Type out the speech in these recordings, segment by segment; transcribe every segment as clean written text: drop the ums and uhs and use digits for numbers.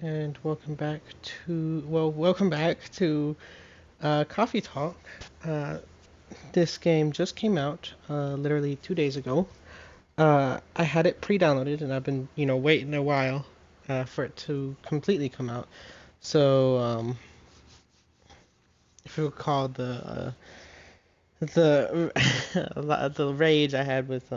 and welcome back to Coffee Talk. Uh, this game just came out literally 2 days ago. I had it pre-downloaded, and I've been, waiting a while for it to completely come out. So, if you recall the the rage I had with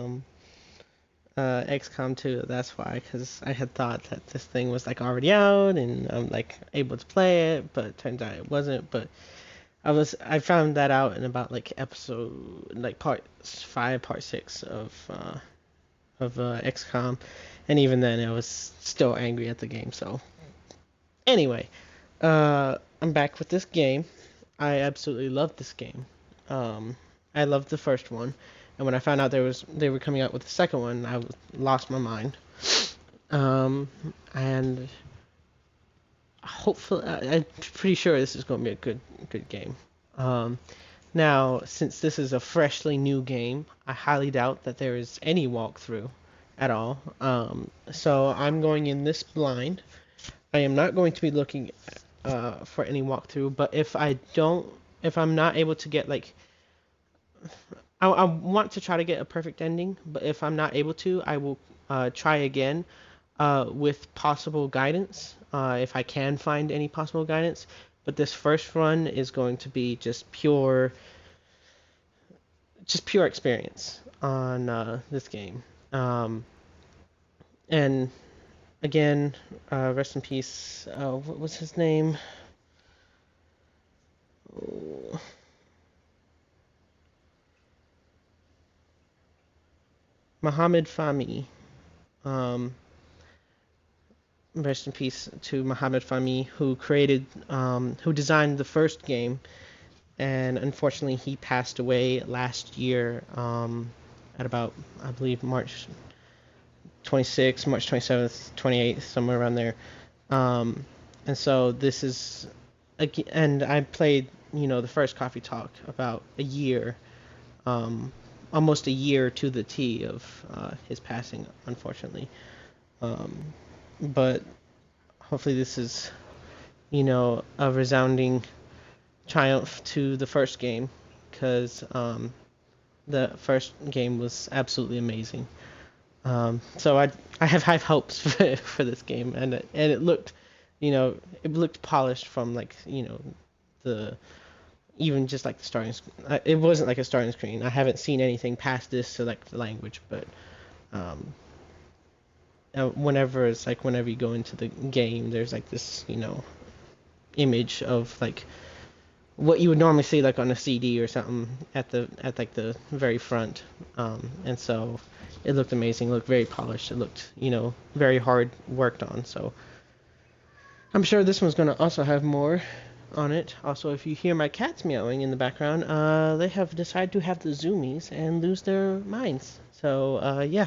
XCOM 2, that's why, because I had thought that this thing was like already out and I'm like able to play it, but it turns out it wasn't. But I found that out in about like episode like part 5, part 6 of XCOM, and even then I was still angry at the game. So anyway, I'm back with this game. I absolutely love this game. Um, I loved the first one, and when I found out they were coming out with the second one, lost my mind. Um, and hopefully, I'm pretty sure this is going to be a good game. Um, Now, since this is a freshly new game, I highly doubt that there is any walkthrough at all. So I'm going in this blind. I am not going to be looking for any walkthrough, but if I'm not able to get like, I want to try to get a perfect ending, but if I'm not able to, I will try again with possible guidance, if I can find any possible guidance. But this first run is going to be just pure experience on this game. And again, rest in peace. What was his name? Oh, Mohammed Fahmy. Um, Rest in peace to Mohammed Fahmy, who designed the first game, and unfortunately he passed away last year at about, I believe, March 26th, March 27th, 28th, somewhere around there. Um, and so this is, and I played, the first Coffee Talk about a year, um, almost a year to the T of his passing, unfortunately. Um, but hopefully this is, a resounding triumph to the first game, because the first game was absolutely amazing. So I have high hopes for this game, and it looked, it looked polished from like, the even just like the starting. It wasn't like a starting screen. I haven't seen anything past this select language, but um, whenever you go into the game, there's like this, image of like what you would normally see like on a CD or something at like the very front, and so it looked amazing. It looked very polished. It looked, very hard worked on. So I'm sure this one's gonna also have more on it. Also, if you hear my cats meowing in the background, they have decided to have the zoomies and lose their minds. So yeah,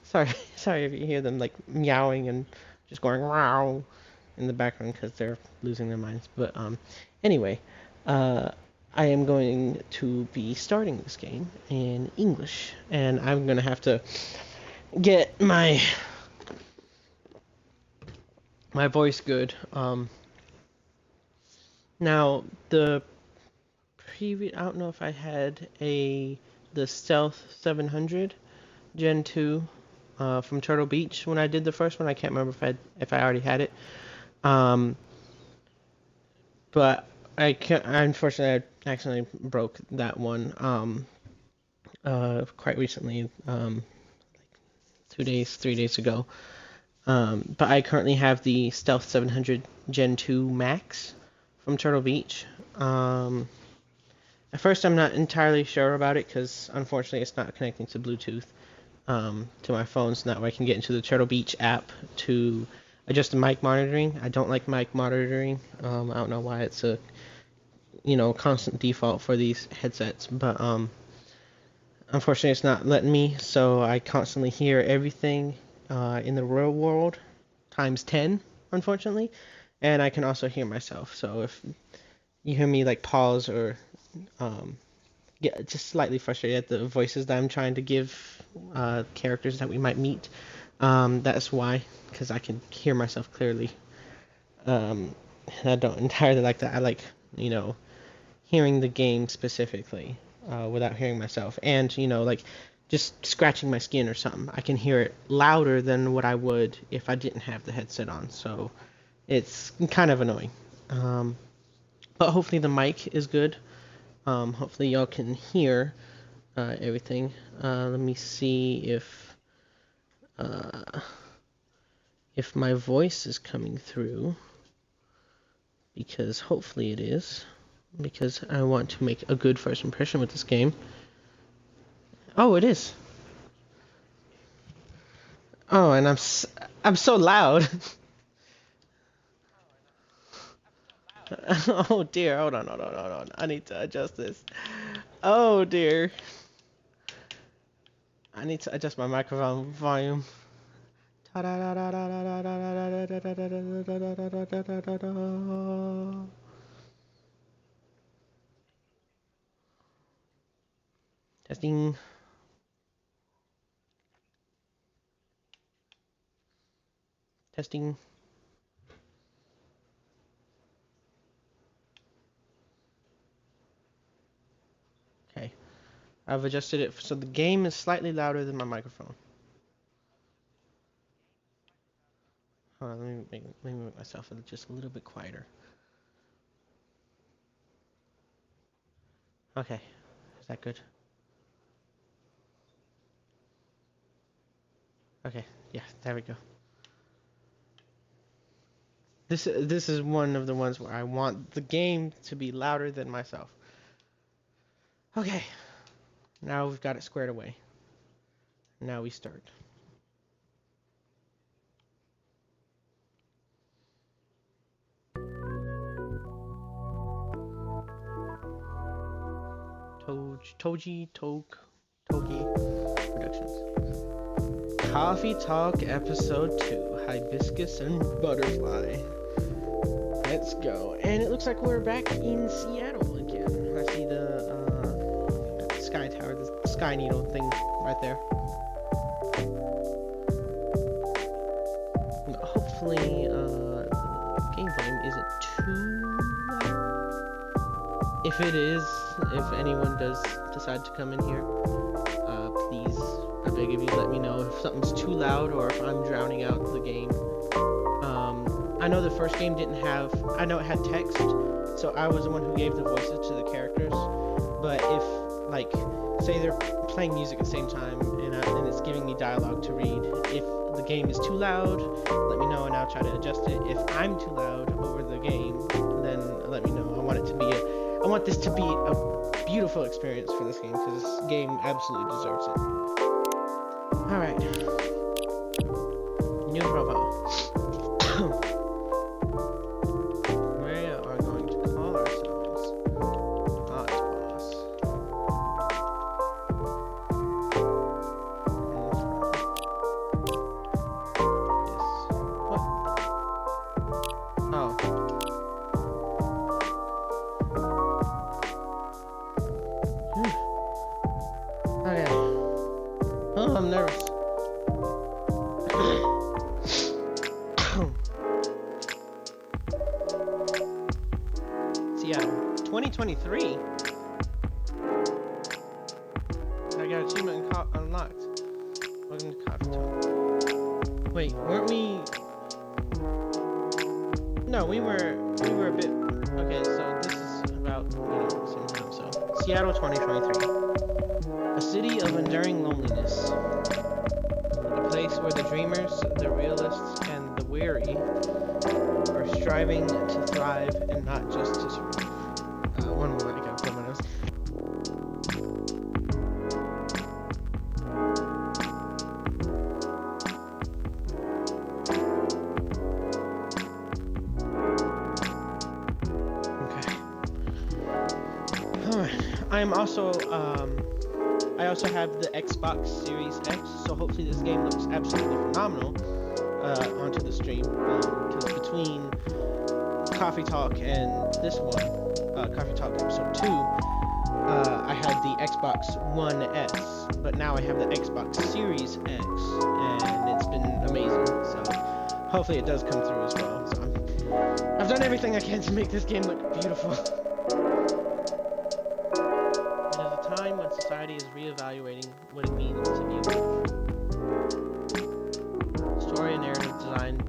sorry, sorry if you hear them like meowing and just going wow in the background because they're losing their minds. But anyway, uh, I am going to be starting this game in English, and I'm gonna have to get my voice good. Now the previous, I don't know if I had the Stealth 700 Gen 2 from Turtle Beach when I did the first one. I can't remember if I already had it. Um, but unfortunately I accidentally broke that one quite recently, 2 days, 3 days ago. But I currently have the Stealth 700 Gen 2 Max from Turtle Beach. At first, I'm not entirely sure about it because unfortunately it's not connecting to Bluetooth to my phone, so that way I can get into the Turtle Beach app to adjust the mic monitoring. I don't like mic monitoring. I don't know why it's a constant default for these headsets, but unfortunately it's not letting me. So I constantly hear everything in the real world times 10, unfortunately, and I can also hear myself. So if you hear me like pause or um, get just slightly frustrated at the voices that I'm trying to give characters that we might meet. That's why, because I can hear myself clearly. Um, I don't entirely like that. I like, you know, hearing the game specifically, without hearing myself, and like just scratching my skin or something. I can hear it louder than what I would if I didn't have the headset on. So it's kind of annoying. Um, but hopefully the mic is good. Hopefully y'all can hear everything. Let me see uh, if my voice is coming through, because hopefully it is, because I want to make a good first impression with this game. Oh, it is. Oh, and I'm so loud. Oh dear, hold on. I need to adjust this. Oh dear. I need to adjust my microphone volume. Testing. Testing. Okay. I've adjusted it so the game is slightly louder than my microphone. Hold on, let me make myself just a little bit quieter. Okay. Is that good? Okay. Yeah, there we go. This is one of the ones where I want the game to be louder than myself. Okay. Now we've got it squared away. Now we start. Togi Productions. Coffee Talk Episode 2, Hibiscus and Butterfly. Let's go. And it looks like we're back in Seattle again. I see the Sky Tower, the Sky Needle thing right there. Hopefully, the game volume isn't too loud. If it is, if anyone does decide to come in here, please, I beg of you, let me know if something's too loud or if I'm drowning out the game. I know the first game didn't have, I know it had text, so I was the one who gave the voices to the characters, but if, like, say they're playing music at the same time, and it's giving me dialogue to read, if the game is too loud, let me know and I'll try to adjust it. If I'm too loud over the game, then let me know. I want this to be a beautiful experience for this game, because this game absolutely deserves it. Alright. New profile. I'm nervous. Seattle, 2023. I got achievement unlocked. Welcome to Coffee Talk. Wait, weren't we? No, we were a bit. Okay, so this is about some time. So Seattle, 2023. A city of enduring loneliness. A place where the dreamers, the realists, and the weary are striving to thrive and not just to survive. One moment, I gotta put my nose. Okay. Alright. I also have the Xbox Series X, so hopefully this game looks absolutely phenomenal onto the stream. Because between Coffee Talk and this one, Coffee Talk Episode 2, I had the Xbox One S, but now I have the Xbox Series X, and it's been amazing. So hopefully it does come through as well. So I've done everything I can to make this game look beautiful. It is a time when society is reevaluating what it means to be a story and narrative design.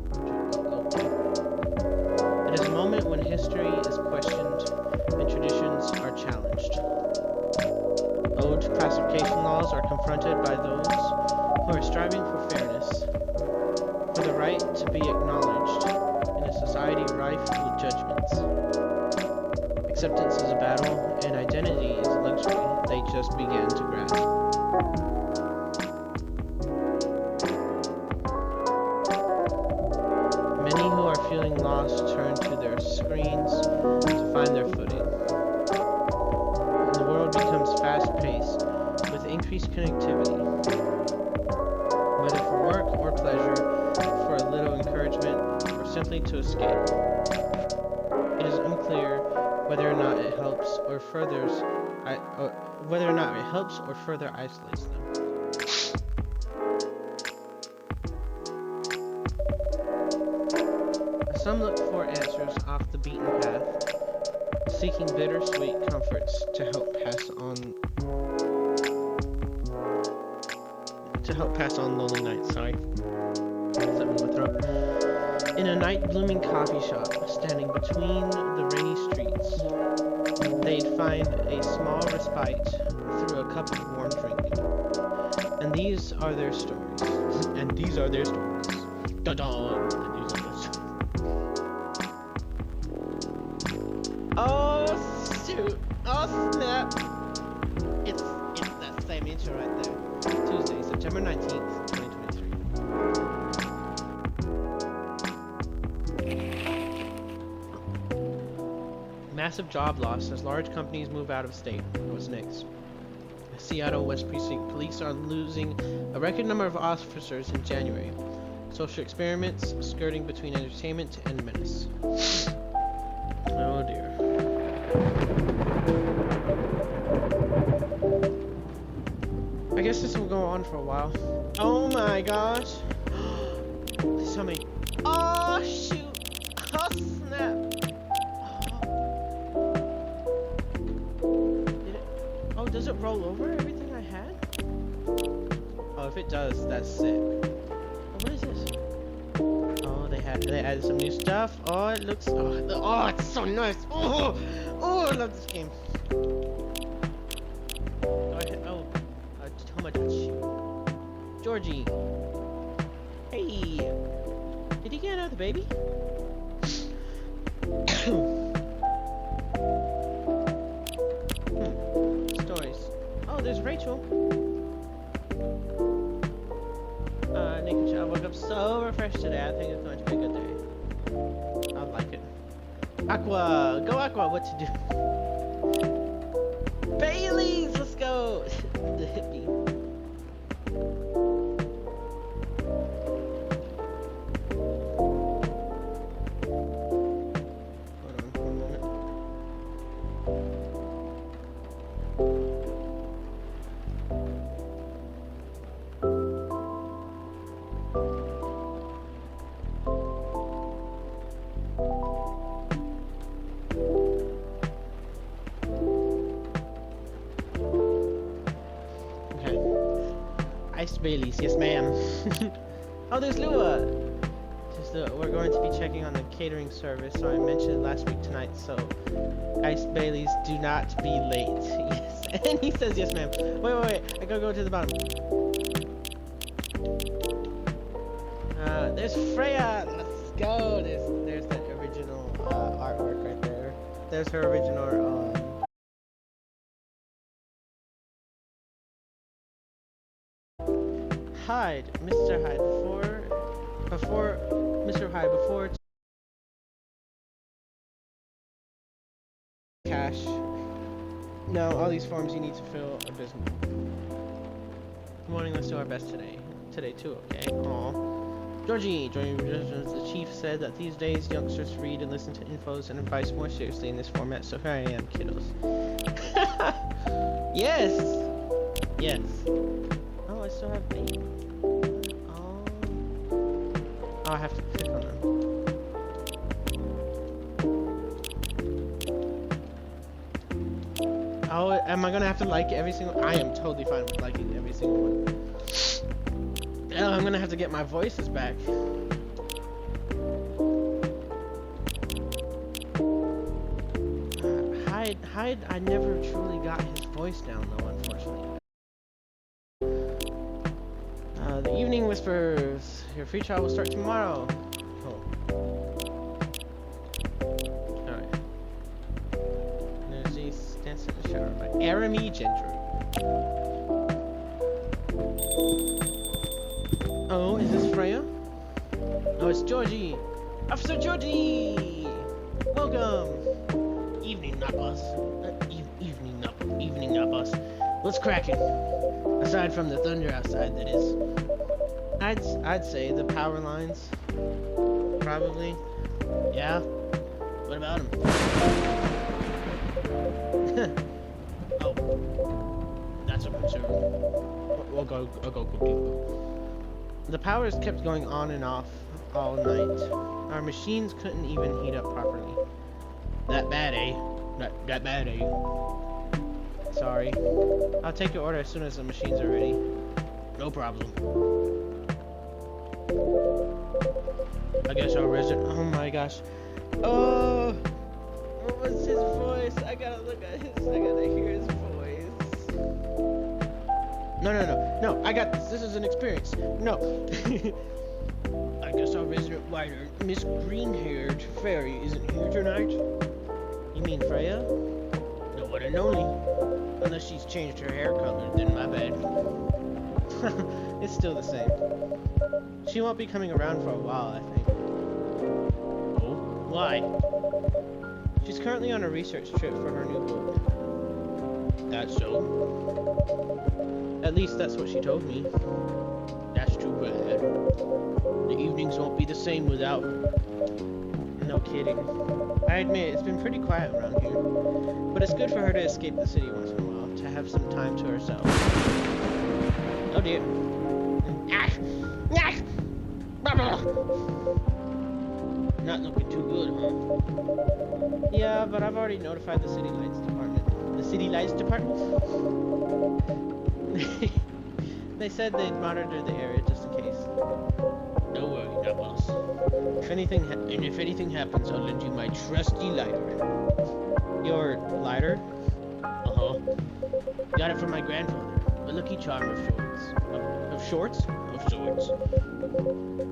It is a moment when history is questioned and traditions are challenged. Old classification laws are confronted by those who are striving for fairness, for the right to be acknowledged in a society rife with judgments. Acceptance is a battle, and identity is a luxury they just began to grasp. Many who are feeling lost turn to their screens to find their footing. And the world becomes fast-paced with increased connectivity, whether for work or pleasure, for a little encouragement, or simply to escape. It is unclear whether or not it helps or further isolates them. Some look for answers off the beaten path, seeking bittersweet comforts to help pass on lonely nights. Something in my throat. In a night-blooming coffee shop, standing between the rainy streets, they'd find a small respite through a cup of warm drink. And these are their stories. Da-da! Oh shoot! Oh snap! It's that same intro right there. Tuesday, September 19th, 2023. Massive job loss as large companies move out of state. What's next? Seattle West Precinct Police are losing a record number of officers in January. Social experiments skirting between entertainment and menace. Oh dear. I guess this will go on for a while. Oh my gosh. Please tell me. Oh shoot. Oh snap. Oh, does it roll over everything I had? Oh, if it does, that's sick. Oh, what is this? Oh, they added some new stuff. Oh, it looks. Oh, it's so nice. Oh, I love this game. Georgie. Hey. Did he get another baby? Stories. Oh, there's Rachel. Nick and Child woke up so refreshed today. I think it's going to be a good day. I like it. Aqua! Go Aqua! What to do? Bailey's! Let's go! The hippie. Ice Bailey's, yes ma'am. Oh, there's Lua! We're going to be checking on the catering service, so I mentioned it last week tonight, so Ice Bailey's, do not be late. Yes, and he says yes ma'am. Wait, I gotta go to the bottom. There's Freya! Let's go! There's that original artwork right there. There's her original Hyde, Mr. Hyde, before Mr. Hyde, before cash. No, all these forms you need to fill are abysmal. Good morning, let's do our best today. Today too, okay? Aww. Georgie, the chief said that these days youngsters read and listen to infos and advice more seriously in this format, so here I am, kiddos. Yes! Yes. Oh, I still have 8. Oh, I have to click on them. Oh, am I gonna have to like every single? I am totally fine with liking every single one. Oh, I'm gonna have to get my voices back. Hyde, I never truly got his voice down though, unfortunately. The Evening Whispers. Your free trial will start tomorrow. Oh. Alright. Energy Dance in the Shower by Arami Gentry. Oh, is this Freya? Oh, it's Georgie! Officer Georgie! Welcome! Evening, not boss. Evening, not boss. What's cracking? Aside from the thunder outside, that is. I'd say the power lines. Probably. Yeah. What about them? Oh. That's a concern. I'll go deeper. The powers kept going on and off all night. Our machines couldn't even heat up properly. That bad, eh? That bad, eh? Sorry. I'll take your order as soon as the machines are ready. No problem. I guess our resident. Oh my gosh. Oh! What was his voice? I gotta hear his voice. No. I got this. This is an experience. No. I guess our resident writer, Miss Green-haired Fairy, isn't here tonight? You mean Freya? The one and only. Unless she's changed her hair color, then my bad. It's still the same. She won't be coming around for a while, I think. Oh? Why? She's currently on a research trip for her new book. That's so? At least that's what she told me. That's too bad. The evenings won't be the same without her. No kidding. I admit, it's been pretty quiet around here. But it's good for her to escape the city once in a while, to have some time to herself. Oh dear. Not looking too good, huh? Yeah, but I've already notified the City Lights Department. The City Lights Department? They said they'd monitor the area just in case. Don't worry, not boss. If anything happens, I'll lend you my trusty lighter. Your lighter? Uh-huh. Got it from my grandfather. A lucky charm of sorts. Of sorts.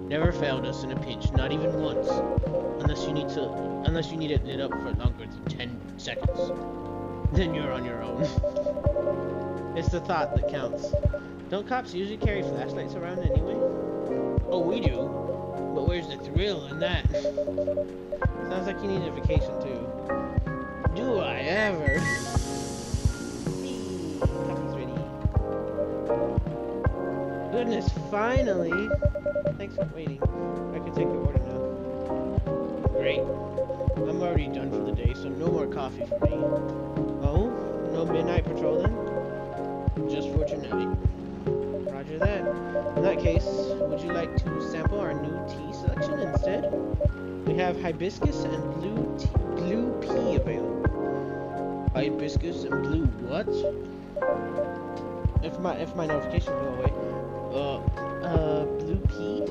Never failed us in a pinch, not even once. Unless you need it lit up for longer than 10 seconds. Then you're on your own. It's the thought that counts. Don't cops usually carry flashlights around anyway? Oh, we do. But where's the thrill in that? Sounds like you need a vacation too. Do I ever? Coffee's ready. Goodness, finally! Thanks for waiting. I can take your order now. Great. I'm already done for the day, so no more coffee for me. Oh? No midnight patrol then? Just for tonight. Roger that. In that case, would you like to sample our new tea selection instead? We have hibiscus and blue pea available. Hibiscus and blue what? If my notification go away. Blue pea?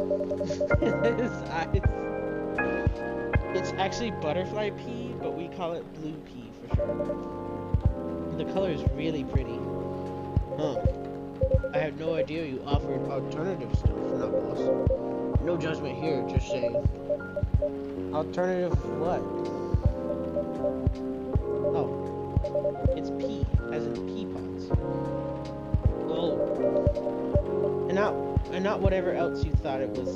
It's actually butterfly pea, but we call it blue pea for sure. The color is really pretty. Huh. I had no idea you offered alternative stuff, not boss. No judgment here, just saying. Alternative what? Oh. It's pea, as in pea pods. Oh. And not whatever else you thought it was.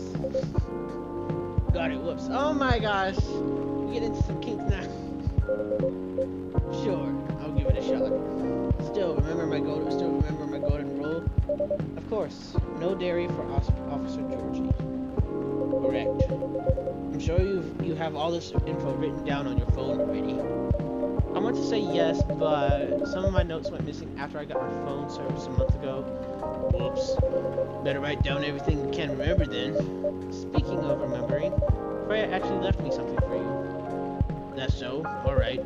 Got it, whoops. Oh my gosh! We get into some kinks now. Sure, I'll give it a shot. Still remember my golden rule? Of course, no dairy for Officer Georgie. Correct. I'm sure you have all this info written down on your phone already. I want to say yes, but some of my notes went missing after I got my phone service a month ago. Whoops. Better write down everything you can remember then. Speaking of remembering, Freya actually left me something for you. That's so? Alright.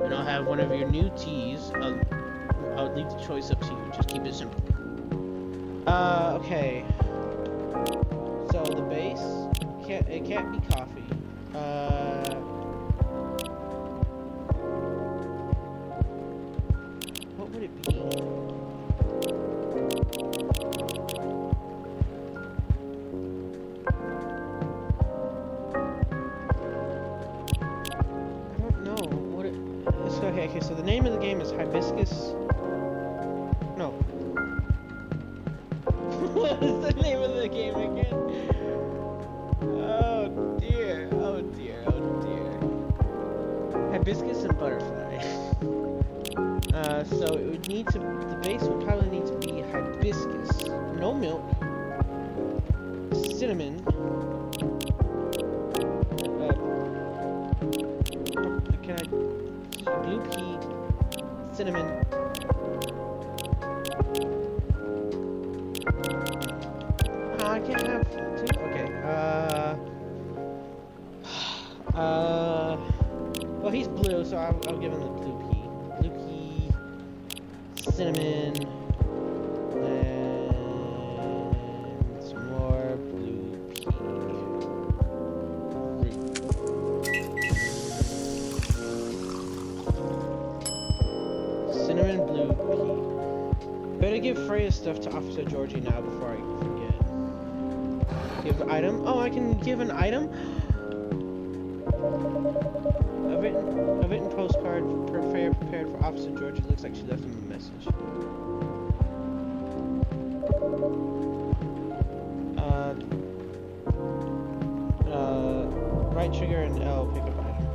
And I'll have one of your new teas. I'll leave the choice up to you. Just keep it simple. Okay. So the base, it can't be coffee. What would it be? I don't know. What it... Okay, so the name of the game is Hibiscus... No. What is the name of the game again? Oh dear, oh dear, oh dear. Hibiscus and butterfly. So it would need to, the base would probably need to be hibiscus, no milk, cinnamon, blue pea, cinnamon, I can't have two, okay, well he's blue, so I'll give him the blue pea. Cinnamon, and some more blue pea. Cinnamon, blue pea. Better give Freya stuff to Officer Georgie now before I forget. Give item? Oh, I can give an item? A written postcard for Freya prepared for Officer Georgie. Looks like she left him a message. Right trigger and L pick up item.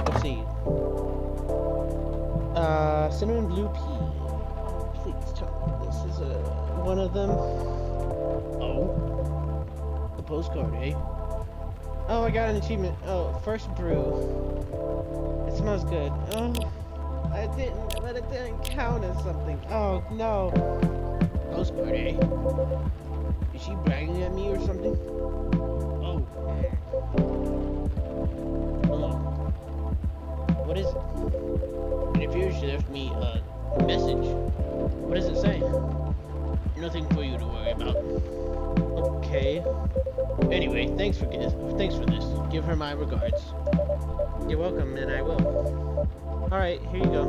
Let's see. Cinnamon blue pea. Please tell me this is one of them. Oh. The postcard, eh? Oh, I got an achievement. Oh, first brew. It smells good. Oh, but it didn't count as something. Oh, no. Postcard, eh? Is she bragging at me or something? Oh. Hello. What is it? It appears she left me a message. What does it say? Nothing for you to worry about. Okay. Anyway, thanks for this. Give her my regards. You're welcome, and I will. Alright, here you go.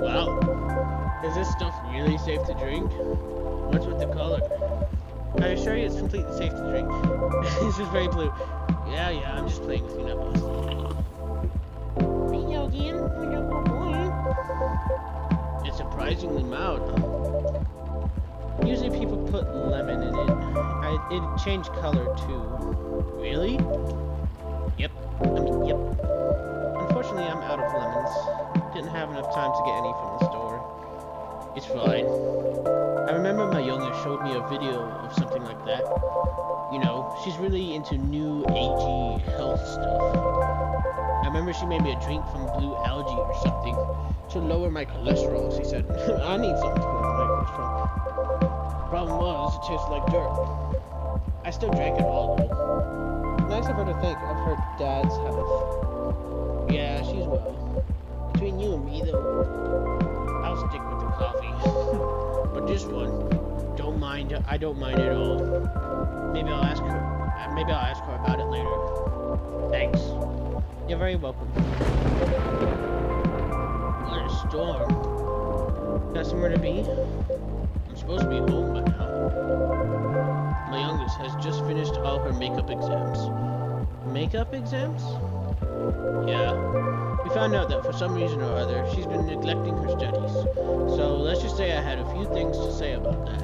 Wow. Is this stuff really safe to drink? What's with the color? I assure you it's completely safe to drink. This is very blue. Yeah, I'm just playing with you now, boss. Hey, again. It's surprisingly mild. Usually people put lemon in it. It changed color too. Really? Yep. Yep. Unfortunately, I'm out of lemons. Didn't have enough time to get any from the store. It's fine. I remember my youngest showed me a video of something like that. You know, she's really into new agey health stuff. I remember she made me a drink from blue algae or something to lower my cholesterol, she said. I need something to lower my cholesterol. Problem was, it tasted like dirt. I still drank it all though. Nice of her to think of her dad's health. Yeah, she's well. Between you and me though, I'll stick with the coffee. But this one, I don't mind at all. Maybe I'll ask her about it later. Thanks. You're very welcome. What a storm. Got somewhere to be? I'm supposed to be home by now. My youngest has just finished all her makeup exams. Makeup exams? Yeah. We found out that for some reason or other, she's been neglecting her studies. So let's just say I had a few things to say about that.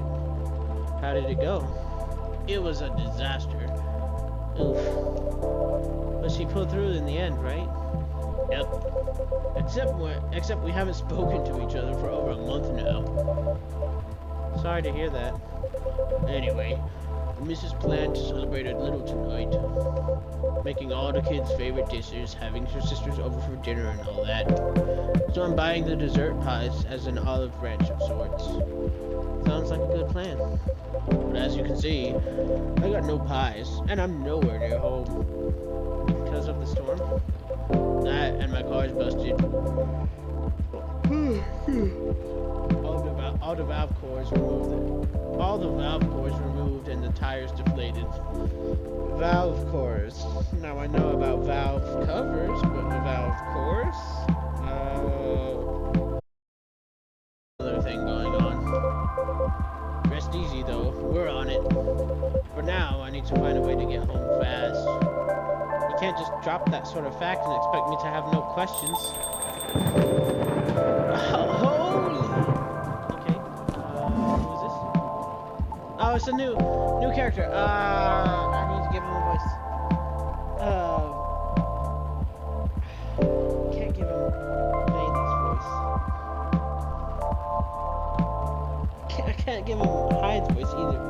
How did it go? It was a disaster. Oof. But she pulled through in the end, right? Yep. Except we haven't spoken to each other for over a month now. Sorry to hear that. Anyway, the missus planned to celebrate a little tonight. making all the kids' favorite dishes, having her sisters over for dinner and all that. So I'm buying the dessert pies as an olive branch of sorts. Sounds like a good plan. But as you can see, I got no pies, and I'm nowhere near home. Because of the storm. That and my car's busted. All the valve cores removed. All the valve cores removed and the tires deflated. Valve cores. Now I know about valve covers, but the valve cores? Another thing going on. Rest easy though, we're on it. For now, I need to find a way to get home fast. You can't just drop that sort of fact and expect me to have no questions. Holy! Okay, who's this? Oh, it's a new character. I need to give him a voice. Can't give him Nathan's voice. I can't give him Hyde's voice either.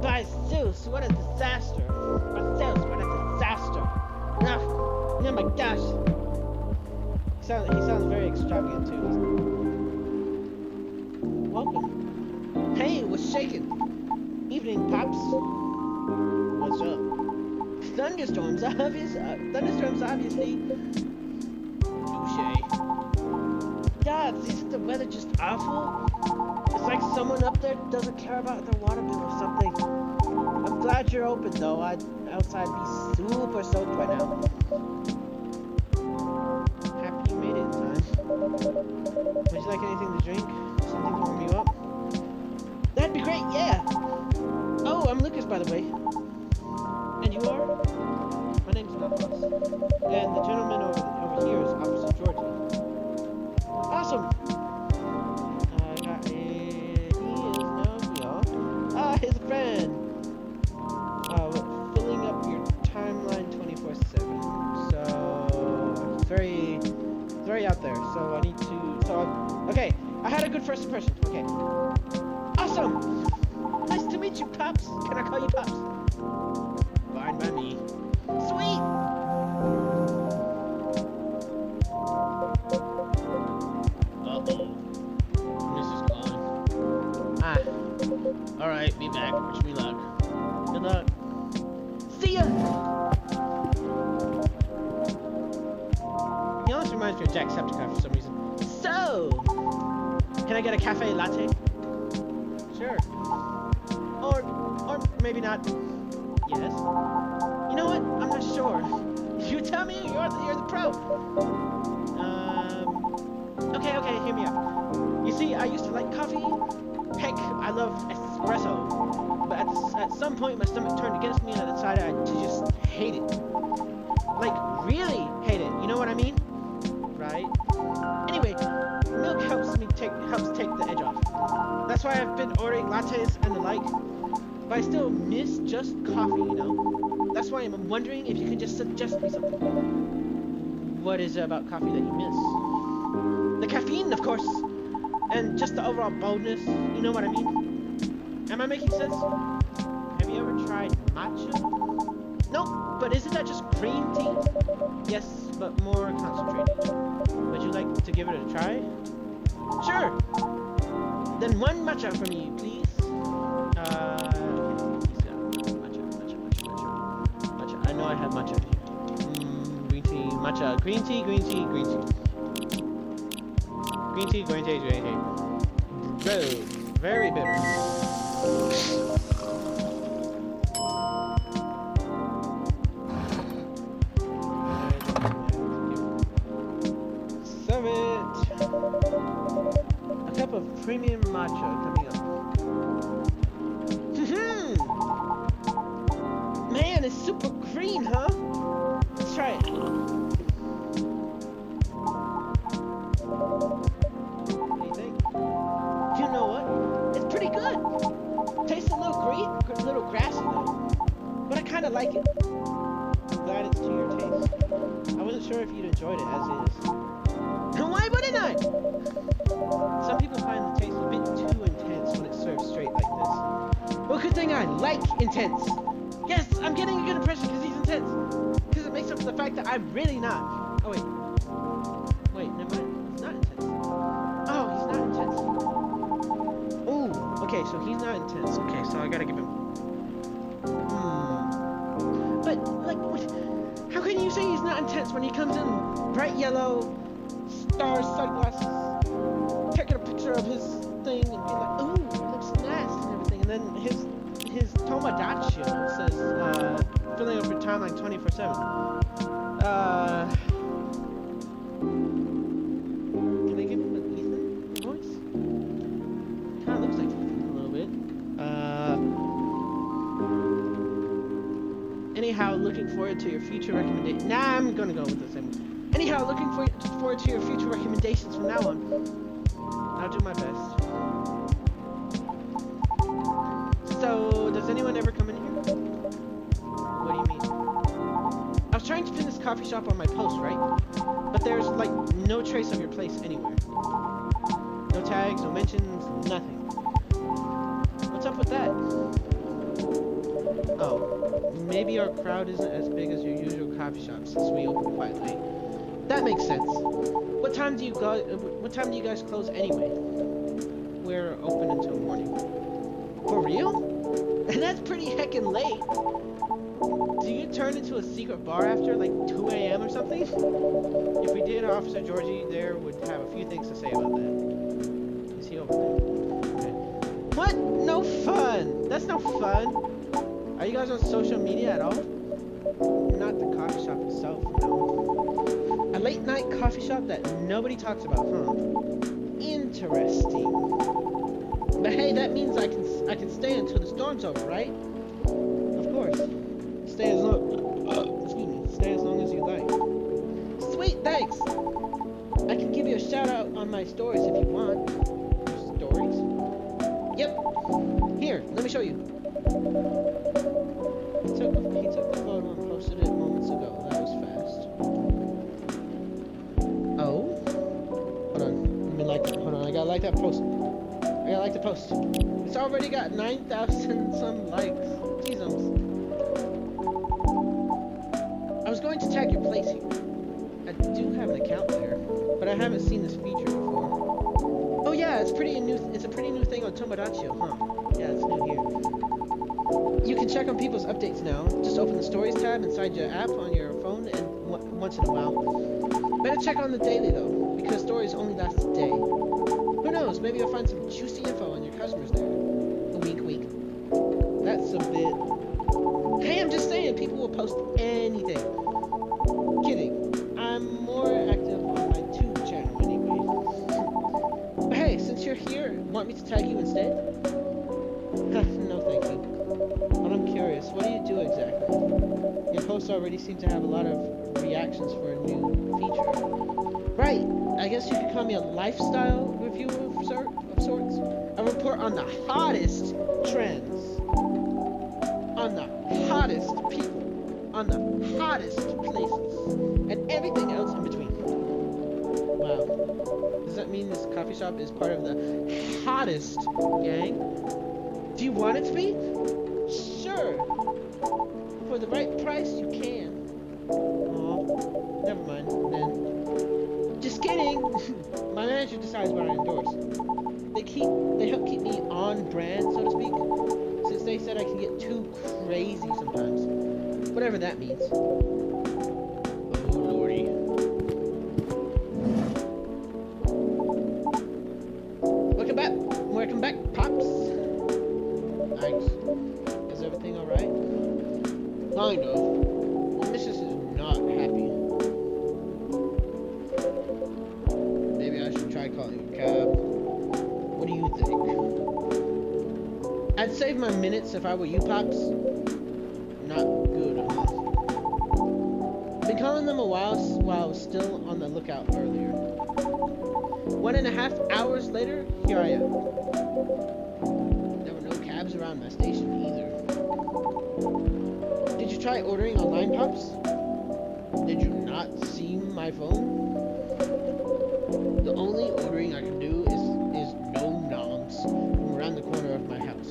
By Zeus, what a disaster! By Zeus, what a disaster! Oh my gosh! He sounds very extravagant too. Welcome. Hey, what's shaking? Evening, Pops. What's up? Thunderstorms, obviously. Touche. God, isn't the weather just awful? It's like someone up there doesn't care about their water bill or something. I'm glad you're open though. I'd outside be super soaked right now. Happy you made it in time. Would you like anything to drink? Something to warm you up? That'd be great, yeah! Oh, I'm Lucas, by the way. And you are? My name's Knuckles. And the gentleman over here is Officer Georgie. Awesome! He is now his friend. Filling up your timeline 24/7. So very out there. So I need to. Okay, I had a good first impression. Okay. Awesome. Nice to meet you, Pops. Can I call you Pops? Fine by me. Sweet. Mrs. Klein. Alright, be back. Wish me luck. Good luck. See ya! He almost reminds me of Jacksepticeye for some reason. So! Can I get a cafe latte? Sure. Or maybe not. Yes? You know what? I'm not sure. You tell me, you're the pro. Okay, hear me out. You see, I used to like coffee. Heck, I love espresso. But at some point, my stomach turned against me, and I decided to just hate it. Like, really hate it. You know what I mean? Right? Anyway, milk helps take the edge off. That's why I've been ordering lattes and the like. But I still miss just coffee, you know? That's why I'm wondering if you can just suggest me something. What is it about coffee that you miss? The caffeine, of course. And just the overall boldness. You know what I mean? Am I making sense? Have you ever tried matcha? Nope, but isn't that just green tea? Yes, but more concentrated. Would you like to give it a try? Sure! Then one matcha for me, please. Matcha. I know I have matcha here. Green tea, matcha. Green tea. Green tea. Bro, very bitter. Summit. A cup of premium matcha coming up. Man, it's super green, huh? Let's try it. What do you think? You know what? It's pretty good. Tastes a little grassy though, but I kind of like it. I'm glad it's to your taste. I wasn't sure if you'd enjoyed it as is. Why wouldn't I? Some people find the taste a bit too intense when it's served straight like this. Well, good thing I like intense. Yes, I'm getting a good impression because he's intense. Because it makes up for the fact that I'm really not. Oh, wait. Wait, never mind. He's not intense. Oh, he's not intense. Oh, okay, so he's not intense. Okay, so I gotta give him... But, like, how can you say he's not intense when he comes in bright yellow, stars, sunglasses, taking a picture of his thing and being like, ooh, it looks nice and everything. And then his Tomodachi says, filling up your timeline 24/7. Can I give him an Ethan voice? Kinda looks like Ethan a little bit. Anyhow, looking forward to your future recommendation. Nah, I'm gonna go with the same one. Anyhow, looking forward to your future recommendations from now on. I'll do my best. So, does anyone ever come in here? What do you mean? I was trying to pin this coffee shop on my post, right? But there's, like, no trace of your place anywhere. No tags, no mentions, nothing. What's up with that? Oh, maybe our crowd isn't as big as your usual coffee shop since we open quite late. That makes sense. What time do you guys close anyway? We're open until morning. For real? And that's pretty heckin' late. Do you turn into a secret bar after like 2 a.m. or something? If we did, Officer Georgie there would have a few things to say about that. Is he over there? Okay. What? No fun. That's no fun. Are you guys on social media at all? Not the coffee shop itself, no. A late night coffee shop that nobody talks about, huh? Interesting. But hey, that means I can stay until the storm's over, right? Of course. Stay as long as you like. Sweet, thanks. I can give you a shout out on my stories if you want. Stories? Yep. Here, let me show you. He took the photo and posted it moments ago. That was fast. Oh? Hold on. Let me like it. Hold on. I gotta like that post. I gotta like the post. It's already got 9,000 some likes. Jeezums. I was going to tag your place here. I do have an account there, but I haven't seen this feature before. Oh yeah, it's a pretty new thing on Tomodachi, huh? Yeah, it's new here. You can check on people's updates now. Just open the Stories tab inside your app on your phone, and once in a while. Better check on the daily though, because Stories only last a day. Who knows? Maybe you'll find some juicy info on your customers there. Wink, wink. That's a bit. Hey, I'm just saying, people will post anything. Kidding. I'm more active on my tube channel anyway. But hey, since you're here, want me to tag you instead? No, thank you. But I'm curious, what do you do exactly? Your posts already seem to have a lot of reactions for a new feature. Right, I guess you could call me a lifestyle reviewer of sorts. A report on the hottest trends, on the hottest people, on the hottest places, and everything else in between. Wow. Does that mean this coffee shop is part of the hottest gang? Do you want it to be? Sure. For the right price, you can. Oh, never mind then. Just kidding. My manager decides what I endorse. They help keep me on brand, so to speak, since they said I can get too crazy sometimes. Whatever that means. Oh lordy. Welcome back, Pops. Thanks. Is everything alright? Kind of. The missus is not happy. Maybe I should try calling a cab. What do you think? I'd save my minutes if I were you, Pops. Not good, huh? Been calling them a while I was still on the lookout earlier. 1.5 hours later, here I am. There were no cabs around my station either. Did you try ordering online, Pops? Did you not see my phone? The only ordering I can do is no noms from around the corner of my house.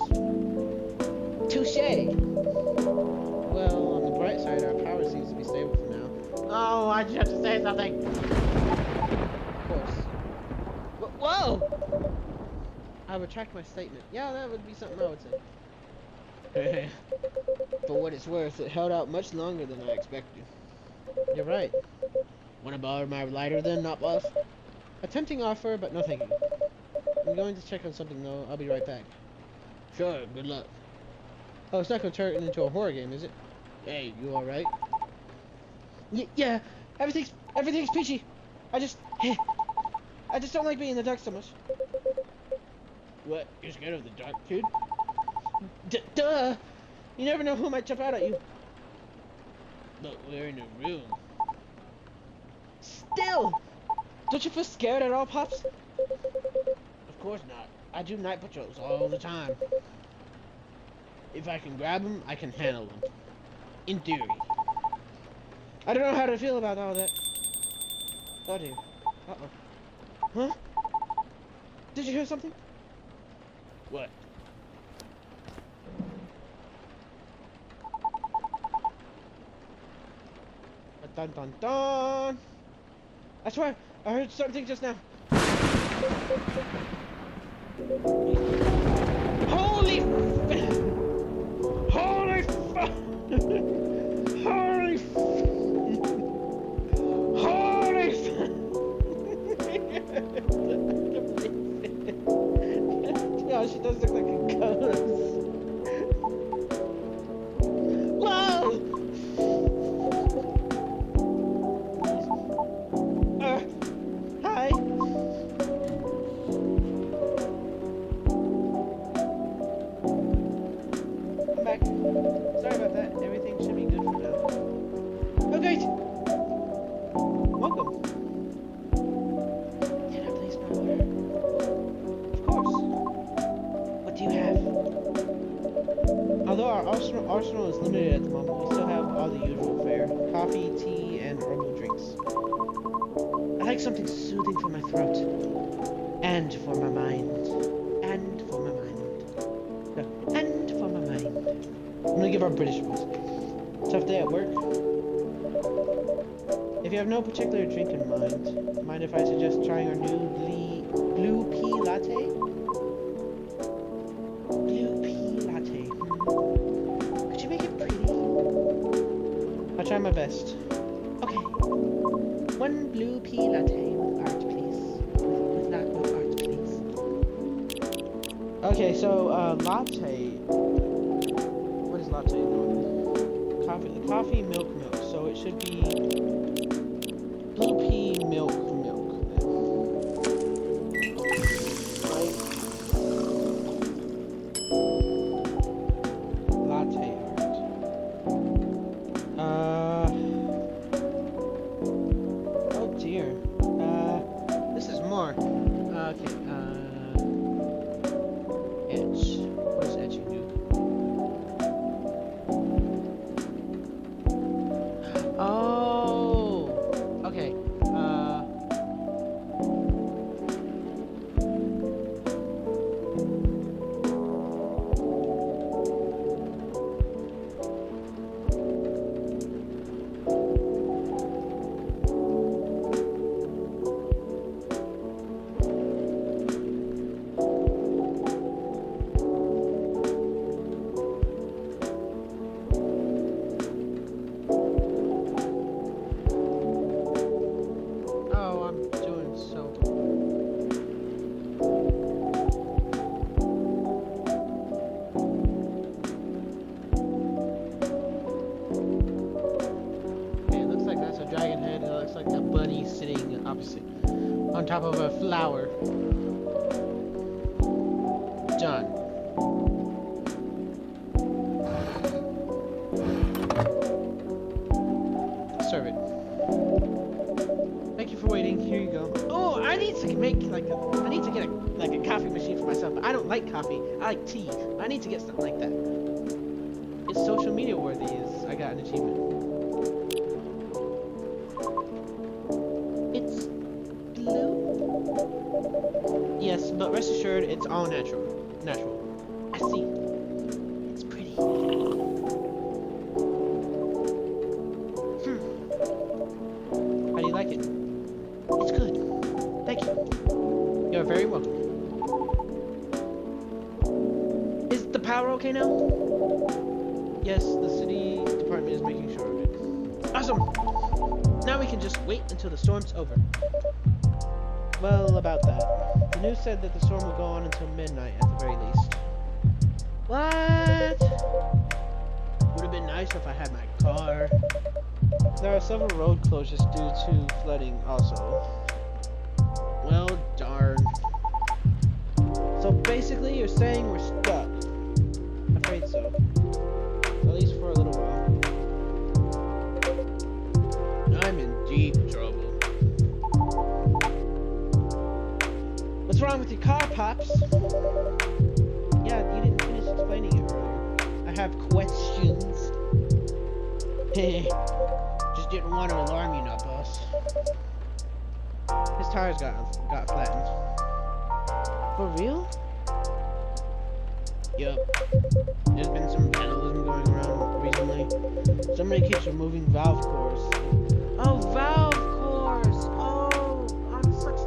Touche! Well, on the bright side, our power seems to be stable for now. Oh, why'd you have to say something? Of course. Whoa! I retract my statement. Yeah, that would be something I would say. For what it's worth, it held out much longer than I expected. You're right. Wanna borrow my lighter then, not boss? A tempting offer, but no thank you. I'm going to check on something though. I'll be right back. Sure, good luck. Oh, it's not gonna turn into a horror game, is it? Hey, you alright? Yeah, everything's peachy. I just don't like being in the dark so much. What? You're scared of the dark, kid? Duh! You never know who might jump out at you. But we're in a room. Still! Don't you feel scared at all, Pops? Of course not. I do night patrols all the time. If I can grab them, I can handle them. In theory. I don't know how to feel about all that. Oh dear. Uh-oh. Huh? Did you hear something? What? Dun dun dun! I swear, I heard something just now. Holy Holy Holy Holy Yeah, she does look like a ghost. Whoa! Hi. I'm back. Sorry about that. Everything should be good for now. Oh, great! Welcome. Can I please borrow her? Of course. What do you have? Although our arsenal is limited at the moment, we still have all the usual fare. Coffee, tea, and herbal drinks. I like something soothing for my throat. And for my mind. And for my mind. No, and for my mind. I'm gonna give our British voice. Tough day at work? If you have no particular drink in mind if I suggest trying our new blue pea latte? Blue pea latte. Could you make it pretty? I'll try my best. Okay. One blue pea latte with art, please. With art, please. Okay, so latte. What is latte? Coffee, milk. So it should be blue pea milk. Right? Latte art. Oh dear. This is more. Okay. Etch. What does etching do? Oh. Okay. On top of a flower. Done. Serve it. Thank you for waiting. Here you go. Oh, I need to make get a coffee machine for myself. I don't like coffee. I like tea. I need to get something like that. It's social media worthy. I got an achievement. Yes, but rest assured, it's all natural. I see. It's pretty. okay now? Yes, the city department is making sure of it. Awesome! Now we can just wait until the storm's over. Well, about that. The news said that the storm will go on until midnight at the very least. What? Would have been nice if I had my car. There are several road closures due to flooding also. Well, darn. So basically you're saying we're stuck. Afraid so. At least for a little while. I'm in deep trouble. What's wrong with your car, Pops? Yeah, you didn't finish explaining it earlier. I have questions. Just didn't want to alarm you now, boss. His tires got flattened. For real? Yup. There's been some vandalism going around recently. Somebody keeps removing valve cores. Oh, valve cores! Oh, I'm such...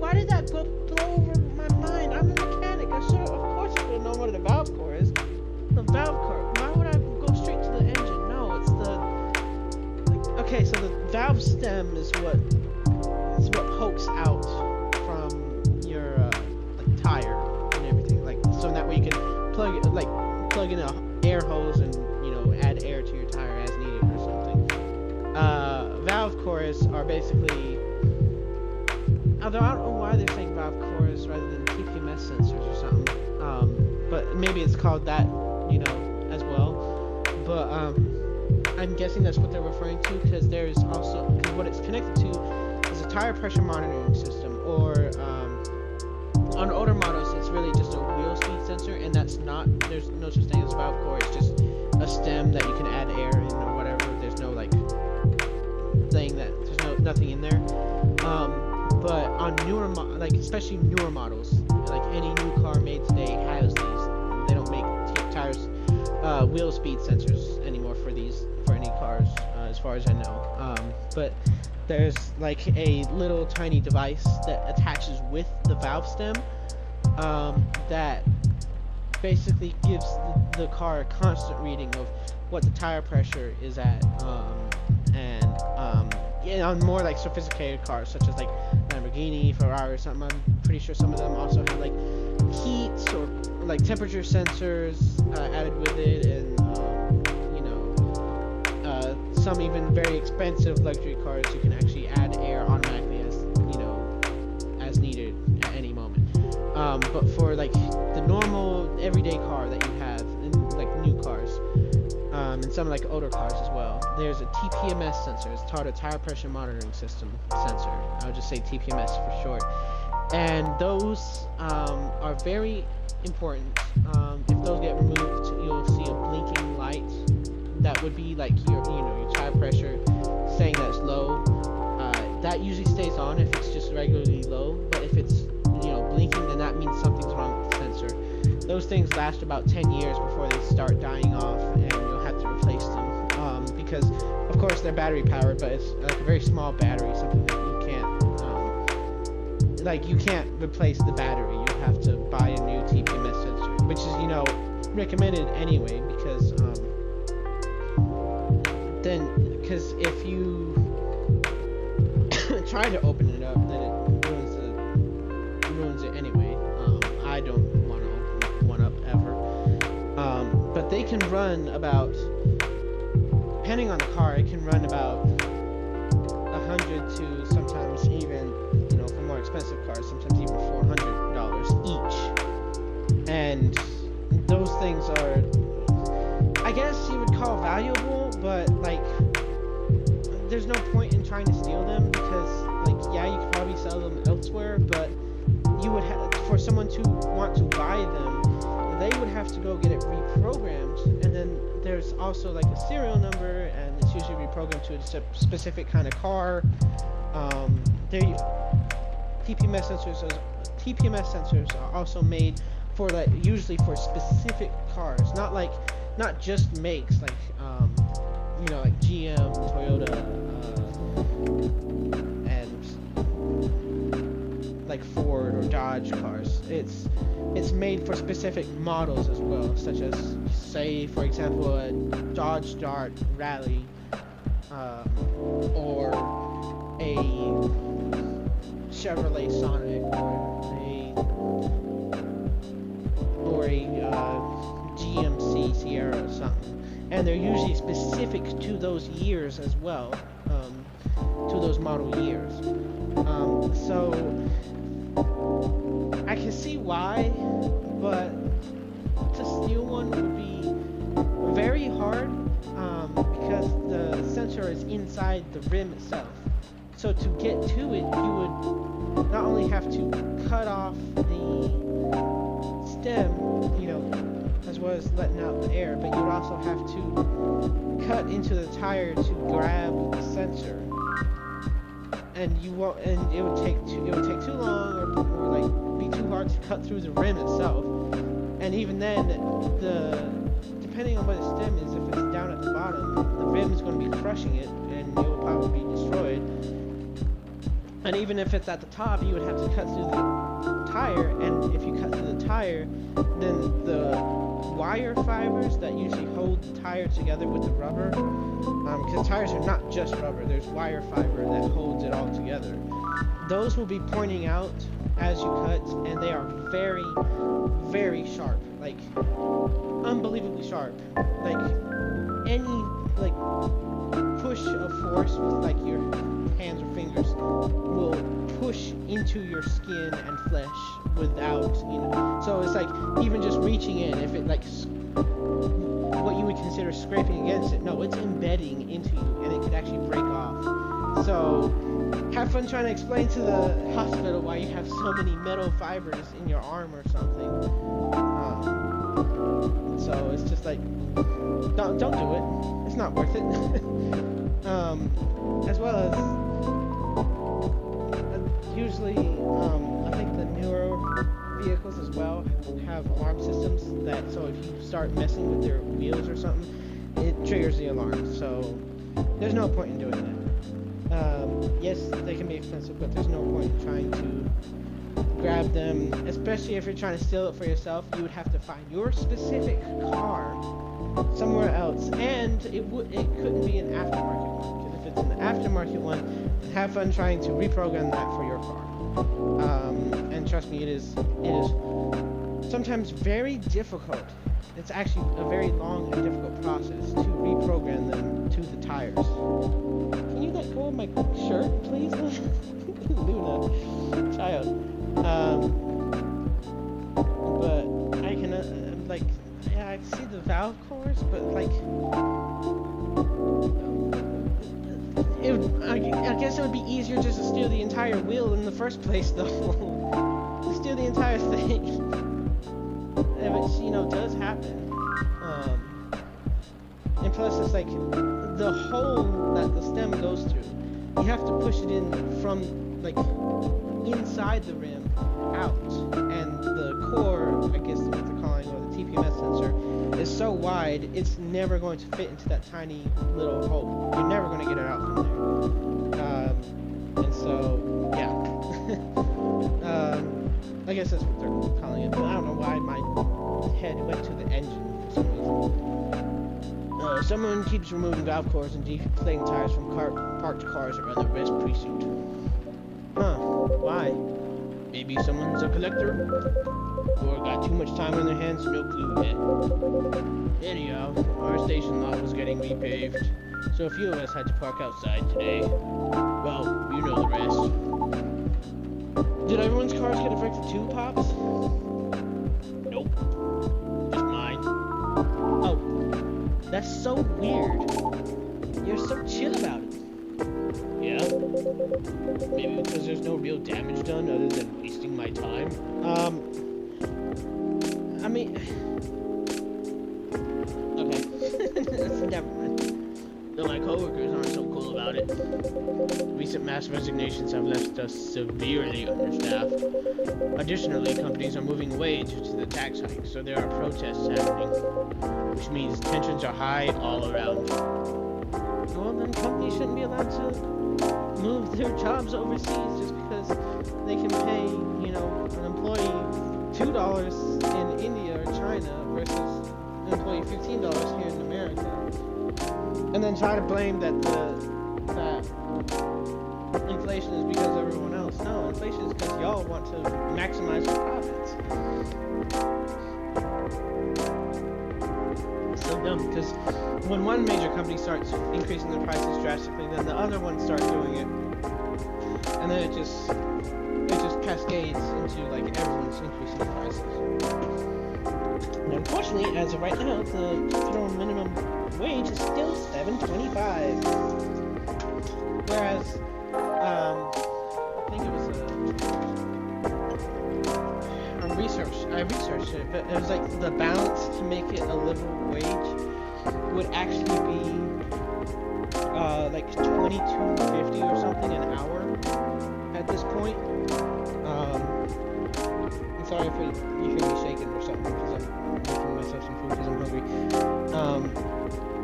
Why did that blow over my mind? I'm a mechanic. I should have... Of course I should have known what a valve core is. The valve core. Why would I go straight to the engine? No, it's the... Okay, so the valve stem is what pokes out from your tire and everything. Like, so that way you can plug in a air hose and, you know, add air to your tire as needed or something. Valve cores are basically, although I don't know why they're saying valve cores rather than TPMS sensors or something. But maybe it's called that, you know, as well. But I'm guessing that's what they're referring to, because there's also, because what it's connected to is a tire pressure monitoring system, or on older models it's really just a wheel speed sensor, and that's not, there's no such thing as a valve core. It's just a stem that you can add air in or whatever. There's no like thing that there's nothing in there. But on newer like especially newer models, like any new car made today has these. They don't make tires wheel speed sensors anymore for any cars, as far as I know. But there's like a little tiny device that attaches with the valve stem, that basically gives the car a constant reading of what the tire pressure is at, yeah, on more like sophisticated cars such as like Lamborghini, Ferrari or something. I'm pretty sure some of them also have like heat or like temperature sensors added with it, and some even very expensive luxury cars you can actually add air automatically as needed at any moment. But for like the normal everyday car that you have in like new cars, and some like older cars as well, there's a TPMS sensor. It's called a tire pressure monitoring system sensor. I would just say TPMS for short. And those are very important. If those get removed, you'll see a blinking light that would be like your tire pressure saying that it's low. That usually stays on if it's just regularly low, but if it's blinking, then that means something's wrong with the sensor. Those things last about 10 years before they start dying off, and you'll have to replace them, because of course they're battery powered, but it's like a very small battery, something that you can't replace the battery. You have to buy a new TPMS sensor, which is recommended anyway, because because if you try to open it up, then it ruins it anyway. I don't want to open one up ever. But they can run about, depending on the car, it can run about 100 to sometimes even, for more expensive cars, sometimes even $400 each. And those things are, I guess you would call valuable, but like, there's no point in trying to steal them, because yeah, you could probably sell them elsewhere, but you would have, for someone to want to buy them, they would have to go get it reprogrammed, and then there's also like a serial number, and it's usually reprogrammed to a specific kind of car. TPMS sensors are also made for usually for specific cars, not just makes, like GM, Toyota, and like Ford or Dodge cars. It's made for specific models as well, such as, say, for example, a Dodge Dart Rally, or a Chevrolet Sonic, or a GMC Sierra or something. And they're usually specific to those years as well, to those model years. So I can see why, but to steal one would be very hard, because the sensor is inside the rim itself. So to get to it, you would not only have to cut off the stem, as well as letting out the air, but you would also have to cut into the tire to grab the sensor. And it would take too long, or like be too hard to cut through the rim itself. And even then, depending on what the stem is, if it's down at the bottom, the rim is going to be crushing it, and it will probably be destroyed. And even if it's at the top, you would have to cut through the tire, and if you cut through the tire, then the wire fibers that usually hold the tire together with the rubber, because tires are not just rubber, there's wire fiber that holds it all together. Those will be pointing out as you cut, and they are very, very sharp, like unbelievably sharp. Like any push of force with like your hands or fingers will push into your skin and flesh without, so it's like even just reaching in, if it like what you would consider scraping against it, no, it's embedding into you, and it could actually break off. So have fun trying to explain to the hospital why you have so many metal fibers in your arm or something. So it's just like, don't do it. It's not worth it. As well as usually, I think the newer vehicles as well have alarm systems that, so if you start messing with their wheels or something, it triggers the alarm. So there's no point in doing that. Yes, they can be expensive, but there's no point in trying to grab them, especially if you're trying to steal it for yourself. You would have to find your specific car somewhere else, and it couldn't be an aftermarket one, because if it's an aftermarket one, have fun trying to reprogram that for your car. And trust me, it is sometimes very difficult. It's actually a very long and difficult process to reprogram them to the tires. Can you let go of my shirt, please? Luna, child. But I can, I see the valve cores, but I guess it would be easier just to steal the entire wheel in the first place, though. To steal the entire thing. Which, does happen. And plus, it's like the hole that the stem goes through, you have to push it in from, inside the rim out. And the core, I guess what they're calling, or the TPMS sensor, is so wide, it's never going to fit into that tiny little hole. You're never going to get it out from there. And so, yeah. I guess that's what they're calling it, but I don't know why my head went to the engine for some reason. Someone keeps removing valve cores and deflating tires from parked cars around the West Precinct. Huh, why? Maybe someone's a collector? Or got too much time on their hands, no clue yet. Anyhow, our station lot was getting repaved, so a few of us had to park outside today. Well, you know the rest. Did everyone's cars get affected too, Pops? Nope. Just mine. Oh, that's so weird. You're so chill about it. Yeah? Maybe because there's no real damage done other than wasting my time? I mean... Okay. Never mind. Though my coworkers aren't so cool about it. Recent mass resignations have left us severely understaffed. Additionally, companies are moving away due to the tax hike, so there are protests happening, which means tensions are high all around. well, then companies shouldn't be allowed to move their jobs overseas just because they can pay, an employee $2 in India or China versus an employee $15 here in America, and then try to blame that inflation is because of everyone else. No, inflation is because y'all want to maximize your profits. It's so dumb because when one major company starts increasing their prices drastically, then the other ones start doing it, and then it just cascades into like everyone's increasing the prices. And unfortunately, as of right now, the federal minimum wage is still $7.25, whereas I think it was I researched it, but it was like the balance to make it a livable wage would actually be like $22.50 or something an hour at this point. I'm sorry if you hear me shaking or something because I'm making myself some food because I'm hungry.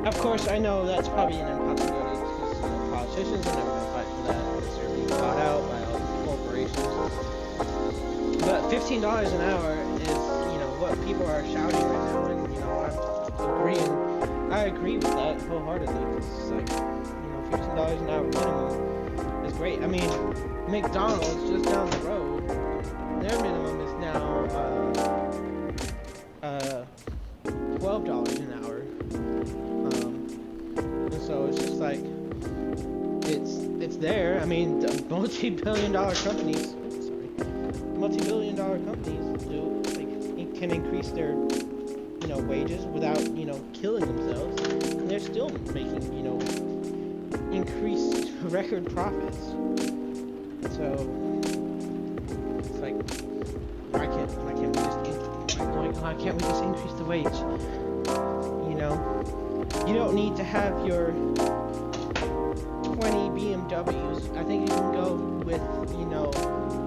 Of course, I know that's probably an impossibility because politicians are never going to fight for that because they're being bought out by all these corporations. But $15 an hour is, what people are shouting right now, and I agree with that wholeheartedly. It's like, $15 an hour minimum is great. I mean, McDonald's just down the road, their minimum is now $12 an hour. And so it's just like it's there. I mean, the multi-billion dollar companies can increase their wages without killing themselves, and they're still making increased record profits. So it's like why can't we just increase the wage? You don't need to have your 20 BMWs. I think you can go with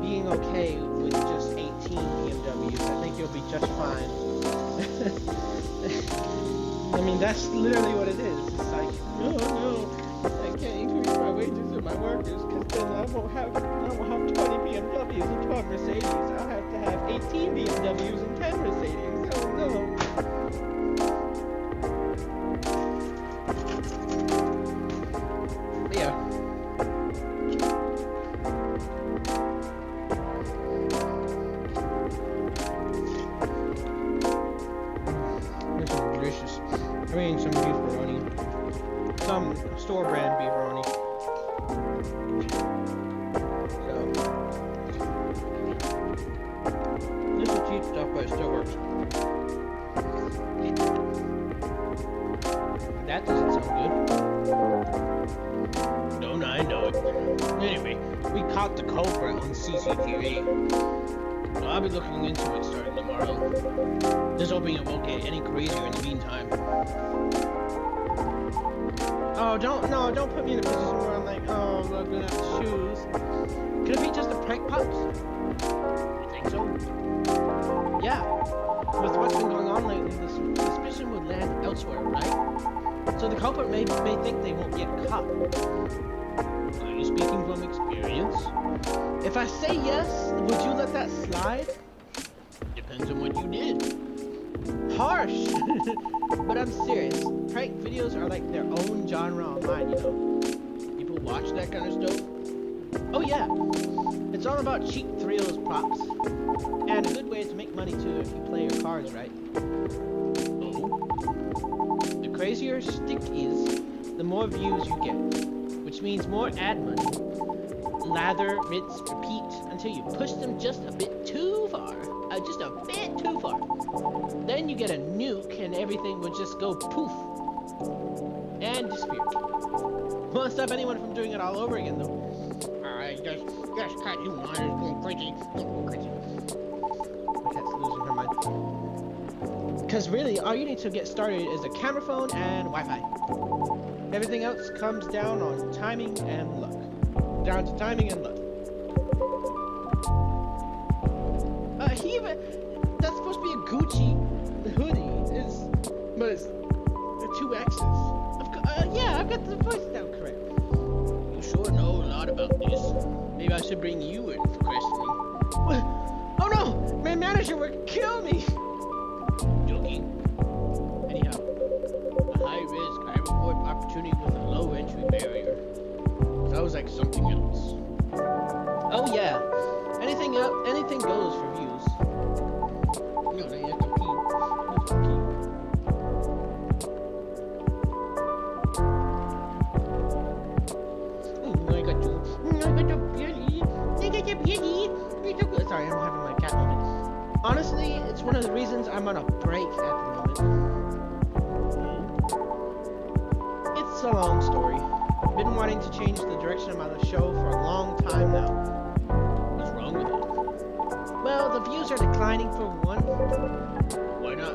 being okay with just 18 BMWs. I think you'll be just fine. I mean, that's literally what it is. It's like, no, I can't increase my wages of my workers because then I won't have 20 BMWs and 12 Mercedes. I'll have to have 18 BMWs and 10 Mercedes. Oh no. But yeah. I mean, some beefaroni. Some store brand beefaroni. So, this is cheap stuff, but it still works. That doesn't sound good. Don't I know it. Anyway, we caught the culprit on CCTV. So I'll be looking into it starting tomorrow. Just hoping it won't get any crazier in the meantime. Oh, don't put me in a position where I'm like, oh, I'm gonna have to choose. Could it be just a prank pops? You think so? Yeah. With what's been going on lately, the suspicion would land elsewhere, right? So the culprit may think they won't get caught. Are you speaking from experience? If I say yes, would you let that slide? Depends on what you did. Harsh! But I'm serious. Prank videos are like their own genre online, People watch that kind of stuff. Oh yeah. It's all about cheap thrills, props. And a good way to make money too if you play your cards right. Oh? The crazier a stick is, the more views you get. Which means more ad money. Lather, rinse, repeat until you push them just a bit too far. Just a bit too far. Then you get a nuke and everything will just go poof. And disappear. Won't stop anyone from doing it all over again though. Alright, just cut you mind is going crazy. My cat's losing her mind. Because really, all you need to get started is a camera phone and Wi-Fi. Everything else comes down on timing and luck. Down to timing and luck. That's supposed to be a Gucci hoodie, but it's the 2 X's. Yeah, I've get the voice down correct. You sure know a lot about this. Maybe I should bring you in for questioning. What? Oh no! My manager would kill me! Joking. Anyhow, a high-risk, high-reward opportunity with a low entry barrier. Sounds like something else. Oh yeah. Anything goes for views. No, they have to keep. I got you. I got your beauty. I got your beauty. Sorry, I'm having my cat moment. Honestly, it's one of the reasons I'm on a break at the moment. It's a long story. I've been wanting to change the direction of my show for a long time now. What's wrong with it? Well, the views are declining for one. Why not?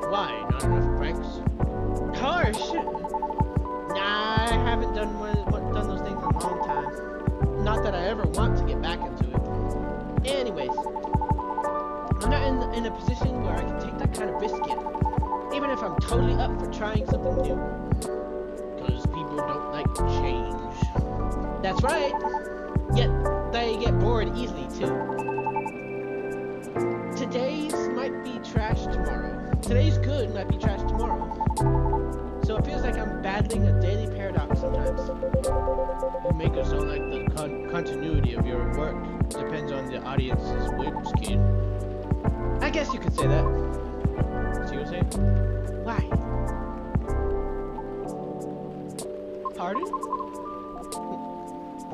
Why not enough pranks? Harsh. Nah, I haven't done done those things in a long time. Not that I ever want to get back into it. Anyways, I'm not in a position where I can take that kind of risk yet. Even if I'm totally up for trying something new. Because people don't like change. That's right. Yet they get bored easily too. Today's might be trash tomorrow. Today's good might be trash tomorrow. So it feels like I'm battling a daily paradox sometimes. You make it sound like the continuity of your work depends on the audience's whims, kid. I guess you could say that. See what I'm saying? Why? Pardon?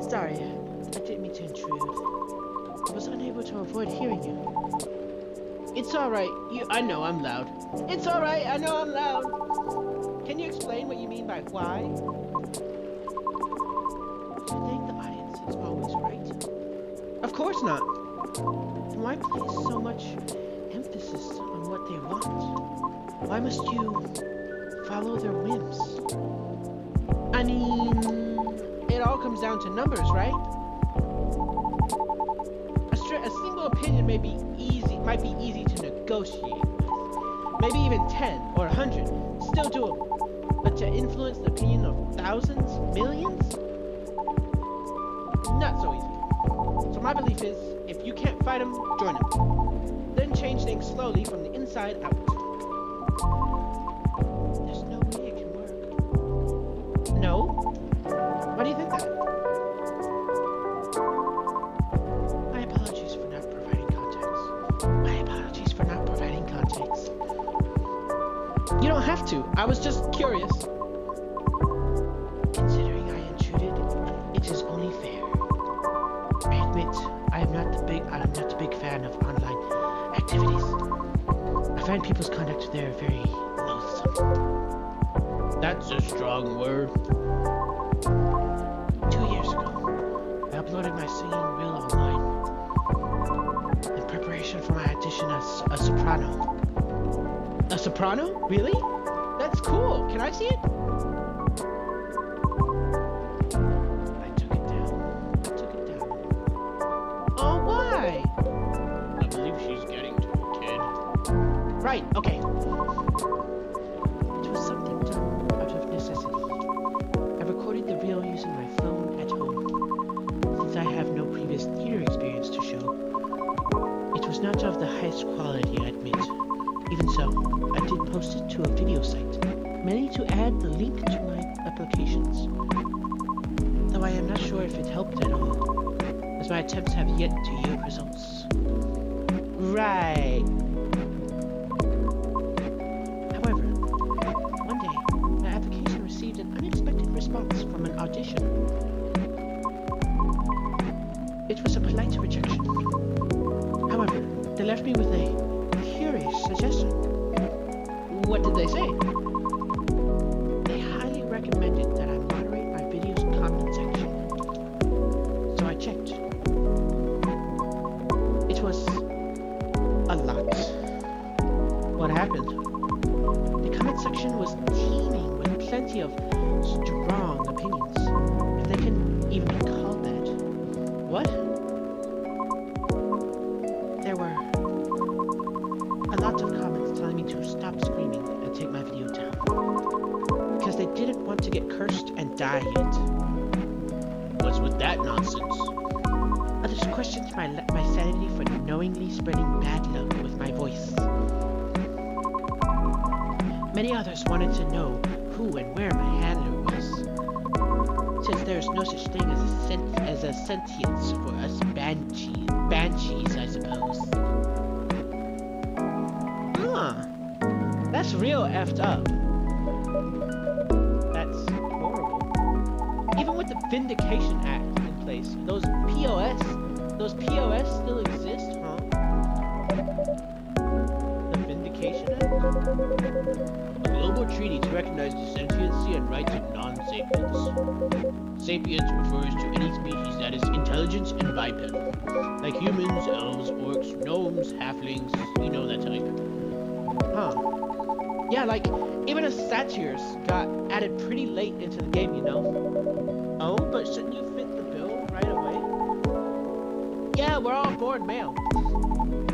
Sorry, I didn't mean to intrude. I was unable to avoid hearing you. It's alright. I know I'm loud. It's alright, I know I'm loud. Can you explain what you mean by why? Do you think the audience is always right? Of course not. Then why place so much emphasis on what they want? Why must you follow their whims? I mean, it all comes down to numbers, right? A single opinion might be easy to negotiate with. Maybe even 10 or 100, still doable. But to influence the opinion of thousands, millions? Not so easy. So my belief is, if you can't fight them, join them. Then change things slowly from the inside out. There's no way it can work. No? Why do you think that? My apologies for not providing context. My apologies for not providing context. You don't have to. I was just curious. Considering I intruded, it is only fair. I admit, I'm not the big fan of online activities. I find people's conduct there very loathsome. That's a strong word. 2 years ago, I uploaded my singing reel online in preparation for my audition as a soprano. A soprano? Really? That's cool. Can I see it? I took it down. Oh, why? I believe she's getting to it, kid. Right, okay. It was something done out of necessity. I recorded the reel using my phone at home. Since I have no previous theater experience to show, it was not of the highest quality, I admit. Even so, I did post it to a video site, mainly to add the link to my applications. Though I am not sure if it helped at all, as my attempts have yet to yield results. Right. However, one day, my application received an unexpected response from an audition. It was a polite rejection. However, they left me with a curious suggestion. What did they say? They highly recommended that I moderate my video's comment section. So I checked. It was a lot. What happened? The comment section was teeming with plenty of strong opinions, if they can even be called that. What? There were a lot of comments telling me to stop screaming and take my video down, because they didn't want want to get cursed and die yet. What's with that nonsense? Others questioned my sanity for knowingly spreading bad luck with my voice. Many others wanted to know who and where my handler was, since there is no such thing as a sentience for us banshees, I suppose. That's real effed up. That's horrible. Even with the Vindication Act in place, those POS still exist, huh? The Vindication Act? A global treaty to recognize the sentiency and rights of non-sapiens. Sapiens refers to any species that is intelligent and bipedal, like humans, elves, orcs, gnomes, halflings, you know that type. Huh. Yeah, like, even a satyrs got added pretty late into the game, you know? Oh, but shouldn't you fit the bill right away? Yeah, we're all born male.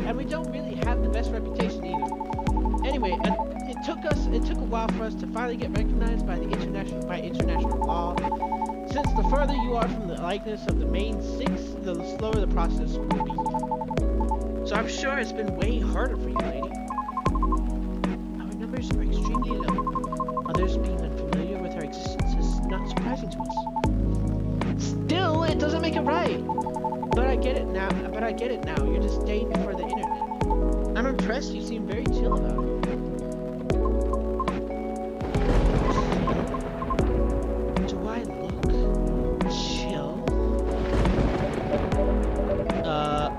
And we don't really have the best reputation either. Anyway, it took a while for us to finally get recognized by international law. Since the further you are from the likeness of the main six, the slower the process will be. So I'm sure it's been way harder for you, lady. Our numbers are extremely low. Others being unfamiliar with our existence is not surprising to us. Still, it doesn't make it right. But I get it now. You're disdained for the internet. I'm impressed. You seem very chill about it. Do I look chill?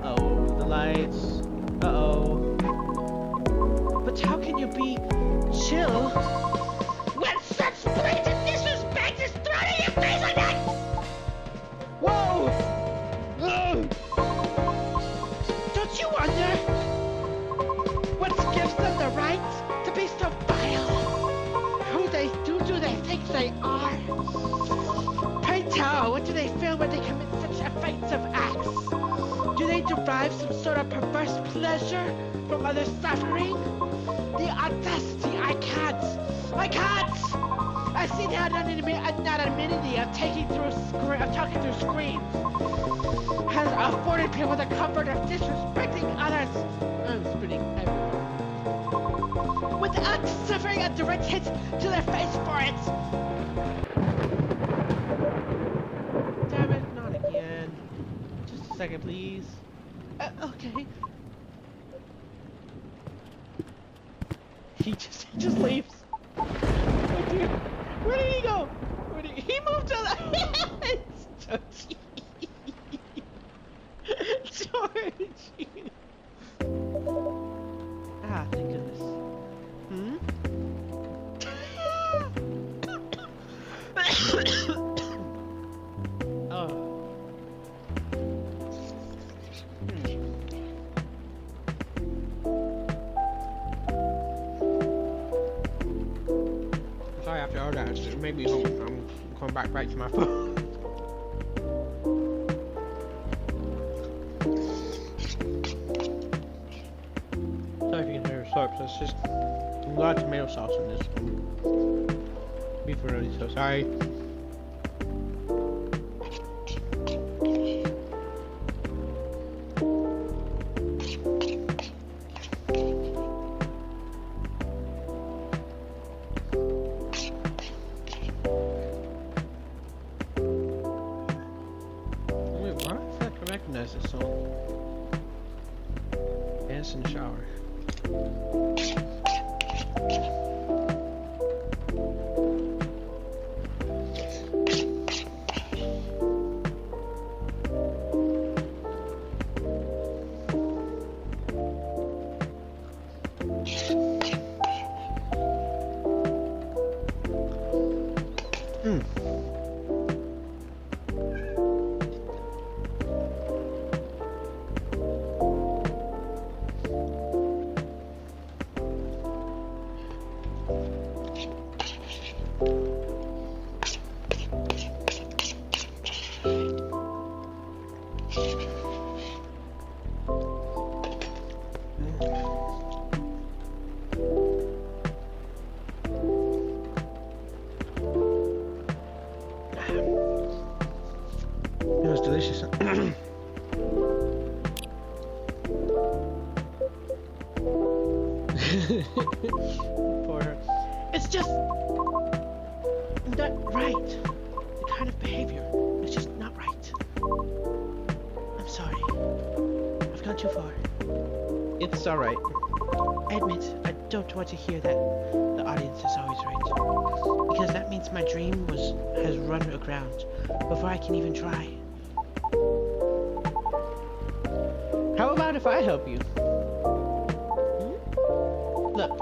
Oh, the lights. Uh-oh. But how can you be chill when such blatant disrespect is thrown in your face like that? Whoa! Don't you wonder what gives them the right to be so vile? Who do they think they are? Pray tell, what do they feel when they commit such offensive acts? Do they derive some sort of perverse pleasure from others' suffering? The audacity, I can't! I see the anonymity of talking through screens has afforded people the comfort of disrespecting others. I'm spitting everywhere. Without suffering a direct hit to their face for it. Damn it, not again. Just a second, please. Okay. He just leaves. Oh dear. Where did he go? He moved to the Georgie. Georgie. Ah, thank goodness. Oh. Sorry, after all that, it made me home. I'm going back to my phone. Sorry if you can hear slurps. It's just a lot of tomato sauce in this. Beef really, so sorry. Recognize this song. Dance in the shower. Poor her. It's just not right. The kind of behavior is just not right. I'm sorry. I've gone too far. It's alright. Admit, I don't want to hear that the audience is always right. Because that means my dream has run aground before I can even try. How about if I help you? Look,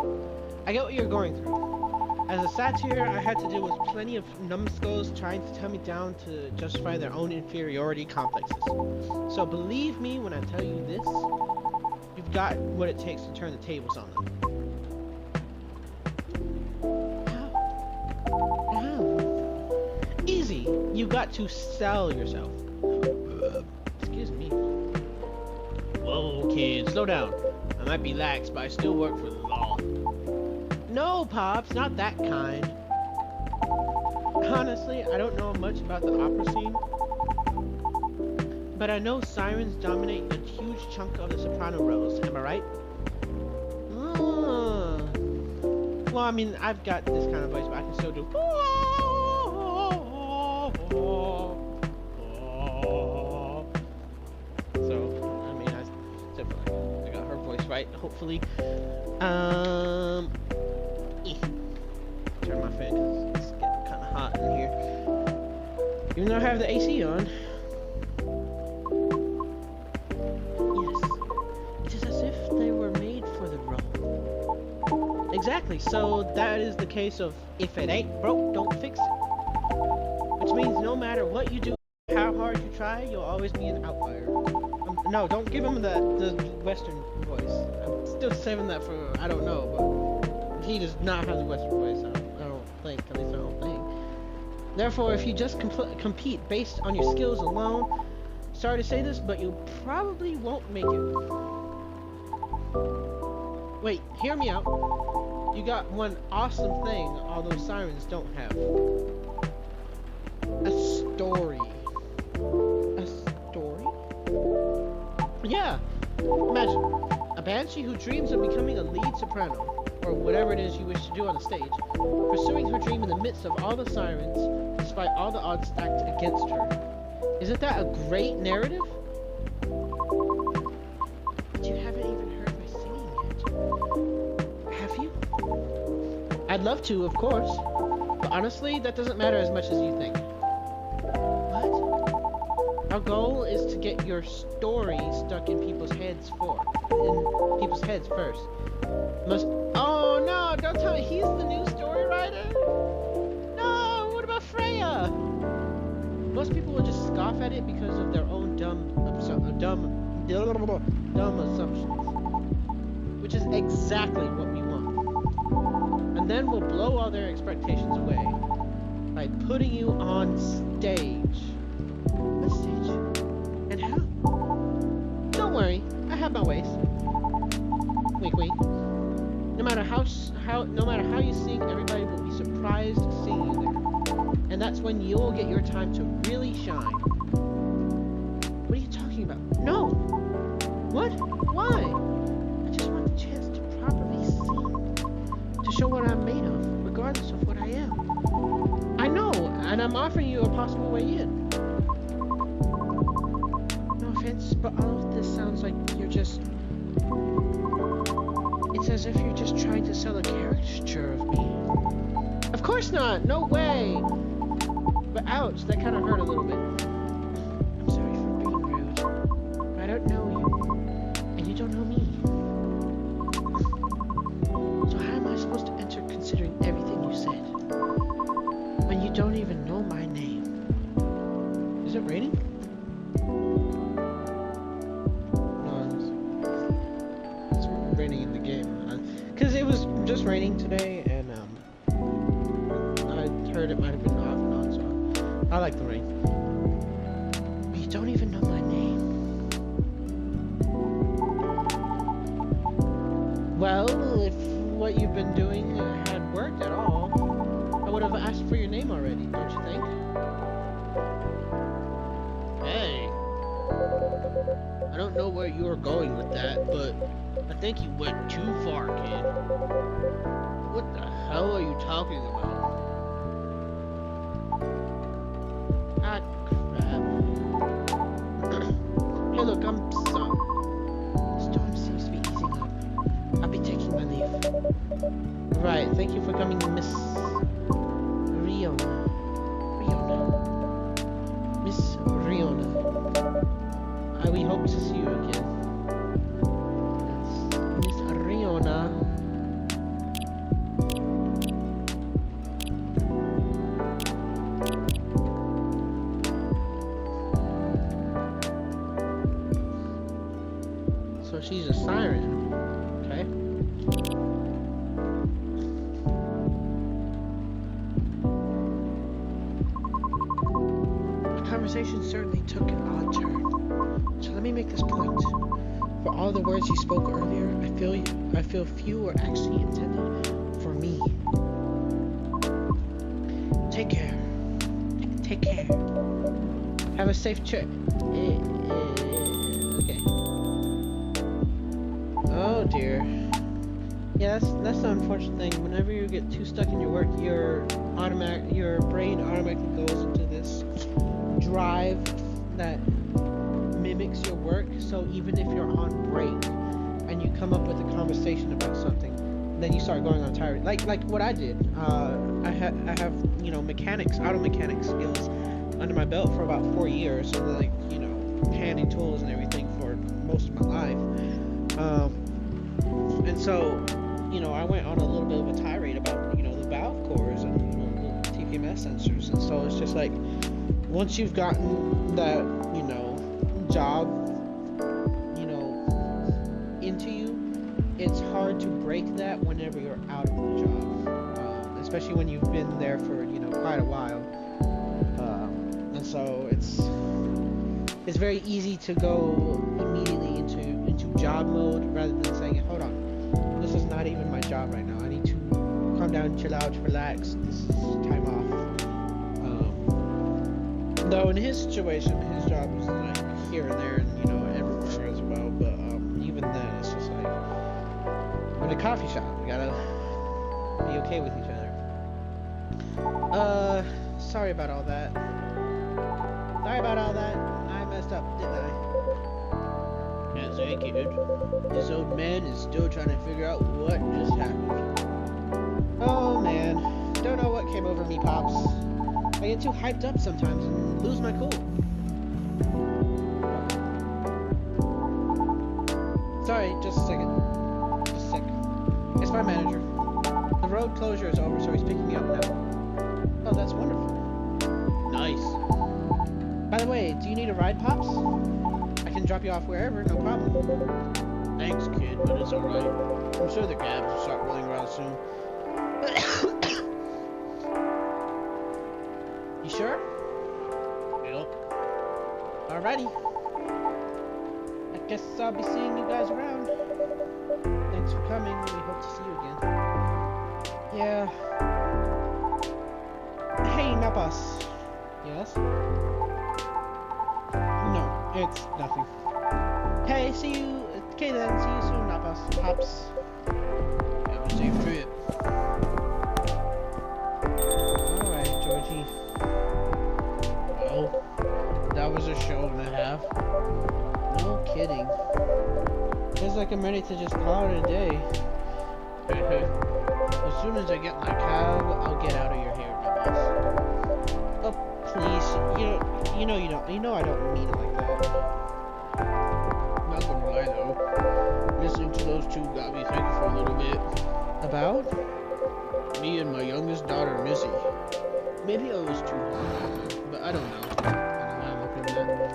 I get what you're going through. As a satyr, I had to deal with plenty of numbskulls trying to tear me down to justify their own inferiority complexes. So believe me when I tell you this, you've got what it takes to turn the tables on them. How? Easy. You got to sell yourself. Excuse me. Whoa, kid, slow down. I might be lax, but I still work for the law. No, Pops, not that kind. Honestly, I don't know much about the opera scene, but I know sirens dominate a huge chunk of the soprano roles, am I right? Well, I mean, I've got this kind of voice, but I can still do. So, I mean, I got her voice right, hopefully. Turn my fan because it's getting kind of hot in here. Even though I have the AC on. Yes, it is as if they were made for the role. Exactly, so that is the case of if it ain't broke, don't fix it. Which means no matter what you do, how hard you try, you'll always be an outlier. No, don't give him the Western voice. I'm still saving that for, I don't know, but he does not have the Western voice. I don't think, at least I don't think. Therefore, if you just compete based on your skills alone, sorry to say this, but you probably won't make it. Wait, hear me out. You got one awesome thing all those sirens don't have. A story. A story? Yeah. Imagine a banshee who dreams of becoming a lead soprano, or whatever it is you wish to do on the stage, pursuing her dream in the midst of all the sirens, despite all the odds stacked against her. Isn't that a great narrative? But you haven't even heard my singing yet. Have you? I'd love to, of course. But honestly, that doesn't matter as much as you think. What? Our goal is to get your story stuck in people's heads first. Oh no, don't tell me he's the new story writer? No, what about Freya? Most people will just scoff at it because of their own dumb assumptions. Which is exactly what we want. And then we'll blow all their expectations away by putting you on stage. What stage? And how? Don't worry, I have my ways. Wink, wink. No matter how you sing, everybody will be surprised seeing you there. And that's when you'll get your time to really shine. What are you talking about? No! What? Why? I just want the chance to properly sing. To show what I'm made of, regardless of what I am. I know, and I'm offering you a possible way in. No offense, but all of this sounds like you're just... It's as if you're just trying to sell a caricature of me. Of course not! No way! But ouch, that kind of hurt a little bit. I'm sorry for being rude. I don't know you. And you don't know me. So how am I supposed to enter considering everything you said? When you don't even know my name. Is it raining? Raining in the game because it was just raining today, and I heard it might have been off and on, so I like the rain. But you don't even know my name. Well, if what you've been doing had worked at all, I would have asked for your name already, don't you think? Hey, I don't know where you're going with that, but I think you went too far, kid. What the hell are you talking about? Ah, crap. Hey, look, I'm sorry. The storm seems to be easing up. I'll be taking my leave. Right, thank you for coming, Miss Riona. Miss Riona. We hope to see you again. Yes. Miss Riona. So she's a siren, okay? The conversation certainly took an odd turn. So let me make this point. For all the words you spoke earlier, I feel few were actually intended for me. Take care. Take care. Have a safe trip. Okay. Oh dear. Yeah, that's the unfortunate thing. Whenever you get too stuck in your work, your brain automatically goes into this drive that mimics your work. So even if you're on break and you come up with a conversation about something, then you start going on tirade. Like what I did. I have auto mechanics skills under my belt for about 4 years. So handing tools and everything for most of my life. And so, I went on a little bit of a tirade about, the valve cores and TPMS sensors. And so it's just like, once you've gotten that, job, into you, it's hard to break that whenever you're out of the job. Especially when you've been there for, quite a while. And so it's very easy to go immediately into job mode rather than saying, hold on, this is not even my job right now. I need to calm down, chill out, relax. This is time off. Though in his situation, his job was like here and there and everywhere as well. But even then, it's just like we're in a coffee shop. We gotta be okay with each other. Sorry about all that. I messed up, didn't I? Can't say, kid. This old man is still trying to figure out what just happened. Oh man, don't know what came over me, Pops. I get too hyped up sometimes and lose my cool. Sorry, just a second. Just a sec. It's my manager. The road closure is over, so he's picking me up now. Oh, that's wonderful. Nice. By the way, do you need a ride, Pops? I can drop you off wherever, no problem. Thanks, kid, but it's alright. I'm sure the cabs will start rolling around soon. You sure? Yep. Alrighty. I guess I'll be seeing you guys around. Thanks for coming. We hope to see you again. Yeah. Hey, Napas. Yes? No, it's nothing. Hey, see you. Okay then, see you soon, Napas. Pops. Have a safe trip. Alright, Georgie. Well, that was a show and a half. No kidding. Feels like I'm ready to just call it a day. As soon as I get my cab, I'll get out of your hair, my boss. Oh, please. You know I don't mean it like that. Not gonna lie though, listening to those two got me thinking for a little bit. About? Me and my youngest daughter, Missy. Maybe I was too hard, but I don't know. I don't know why I'm looking at that.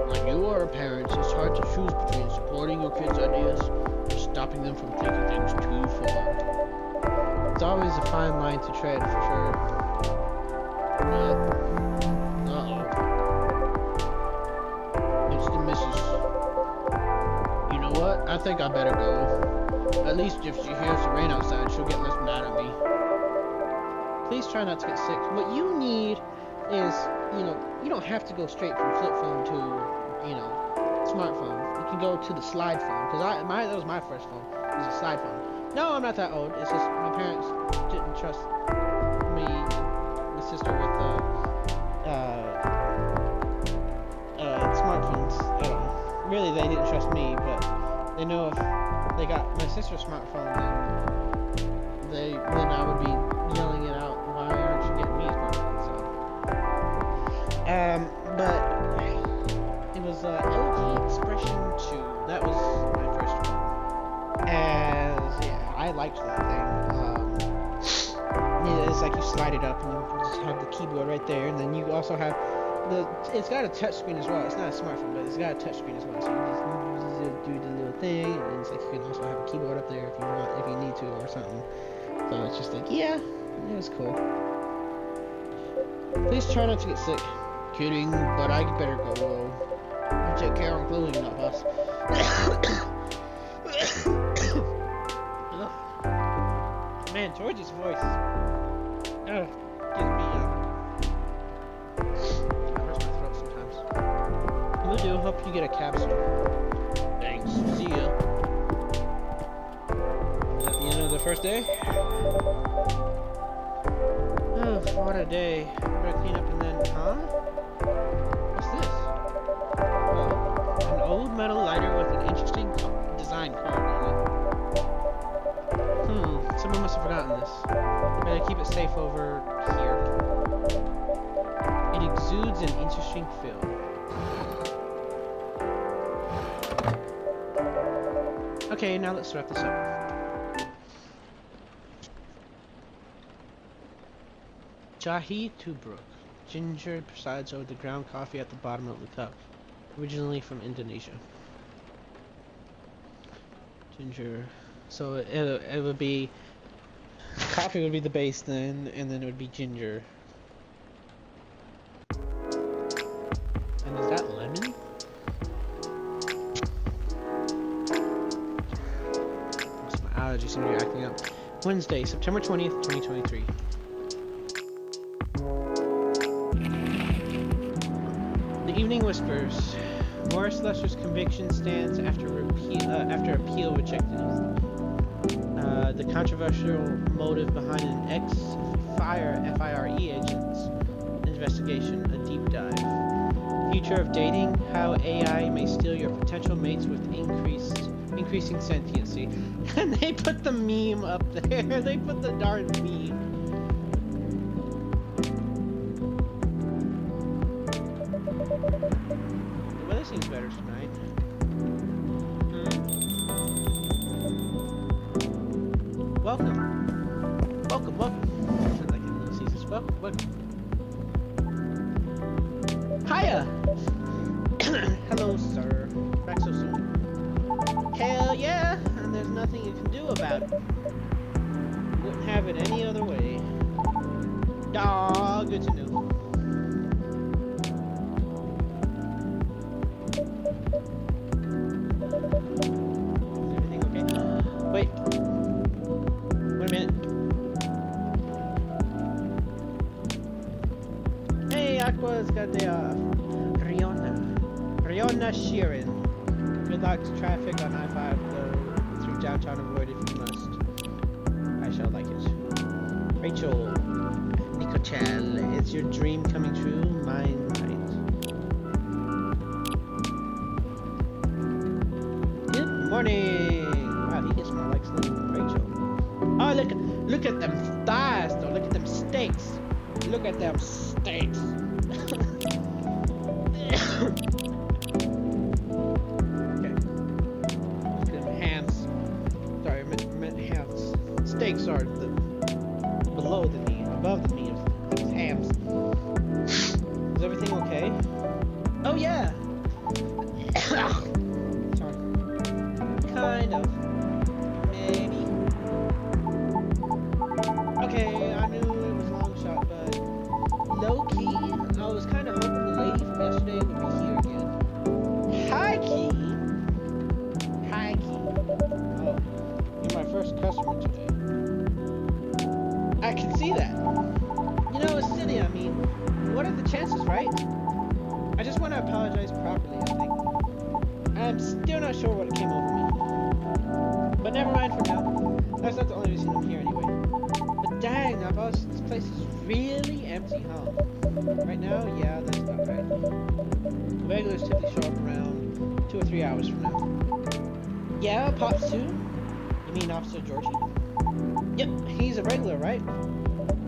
When you are a parent, it's hard to choose between supporting your kids' ideas or stopping them from taking things too far. It's always a fine line to tread, for sure. Uh-oh. It's the missus. You know what? I think I better go. At least if she hears the rain outside, she'll get less mad at me. Please try not to get sick. What you need is, you don't have to go straight from flip phone to smartphone. You can go to the slide phone, because that was my first phone. It was a slide phone. No, I'm not that old. It's just my parents didn't trust me and my sister with smartphones at all. Really, they didn't trust me, but they know if they got my sister's smartphone, then I would be yelling it out. Why aren't you getting me a smartphone? So, but it was LG Expression 2. That was my first one. And yeah, I liked that thing. Yeah, it's like you slide it up and you just have the keyboard right there, and then you also have it's got a touch screen as well. It's not a smartphone, but it's got a touch screen as well. So you just do the little thing, and it's like you can also have a keyboard up there if you need to or something. So it's just like, yeah, it was cool. Please try not to get sick. Kidding, but I better go. You take care of clothing, not boss. Man, George's voice gives me hurts my throat sometimes. Will do. Hope you get a capsule. Thanks. See ya. Is that the end of the first day? Oh, what a day. I better clean up and then, What's this? Oh, an old metal lighter with an interesting design card on it. Someone must have forgotten this. Better keep it safe over here. It exudes an interesting feel. Okay, now let's wrap this up. Jahi Tubruk. Ginger presides over the ground coffee at the bottom of the cup. Originally from Indonesia. Ginger. So it would be... Coffee would be the base then, and then it would be ginger. And is that lemon? What's my allergy seem to be acting up. Wednesday, September 20th, 2023. The Evening Whispers. Morris Lester's conviction stands after appeal rejected. The controversial motive behind an FIRE agent's investigation, a deep dive. Future of dating, how AI may steal your potential mates with increasing sentiency. And they put the meme up there. They put the darn meme. The weather seems better tonight. Welcome. Like in Little Caesars. Welcome. Hiya! Hello, sir. Back so soon. Hell yeah! And there's nothing you can do about it. Wouldn't have it any other way. Dog, good to know. Is everything okay? Wait. Wait a minute. Hey, Aqua's got the Rihanna Sheeran. Good luck to traffic on I-5 though. Through downtown, avoid if you must. I shall like it. Rachel, Nicochel, is your dream coming true? Mine might. Good morning. Wow, he gets more likes than Rachel. Oh, look at them thighs though. Look at them steaks. Look at them steaks. Steaks are below the knee, above the knee of hams. Is everything okay? Oh yeah. Sorry. Kind of. Maybe. Okay, I knew it was a long shot, but low key, I was kind of hoping the lady from yesterday would be here again. High key. Oh, you're my first customer today. I can see that. You know, it's silly, I mean, what are the chances, right? I just want to apologize properly, I think. I'm still not sure what came over me. But never mind for now. That's not the only reason I'm here anyway. But dang, now boss, this place is really empty, huh? Right now, yeah, that's about right. Regulars typically show up around 2 or 3 hours from now. Yeah, Pops too? You mean Officer Georgie? Yep, he's a regular, right?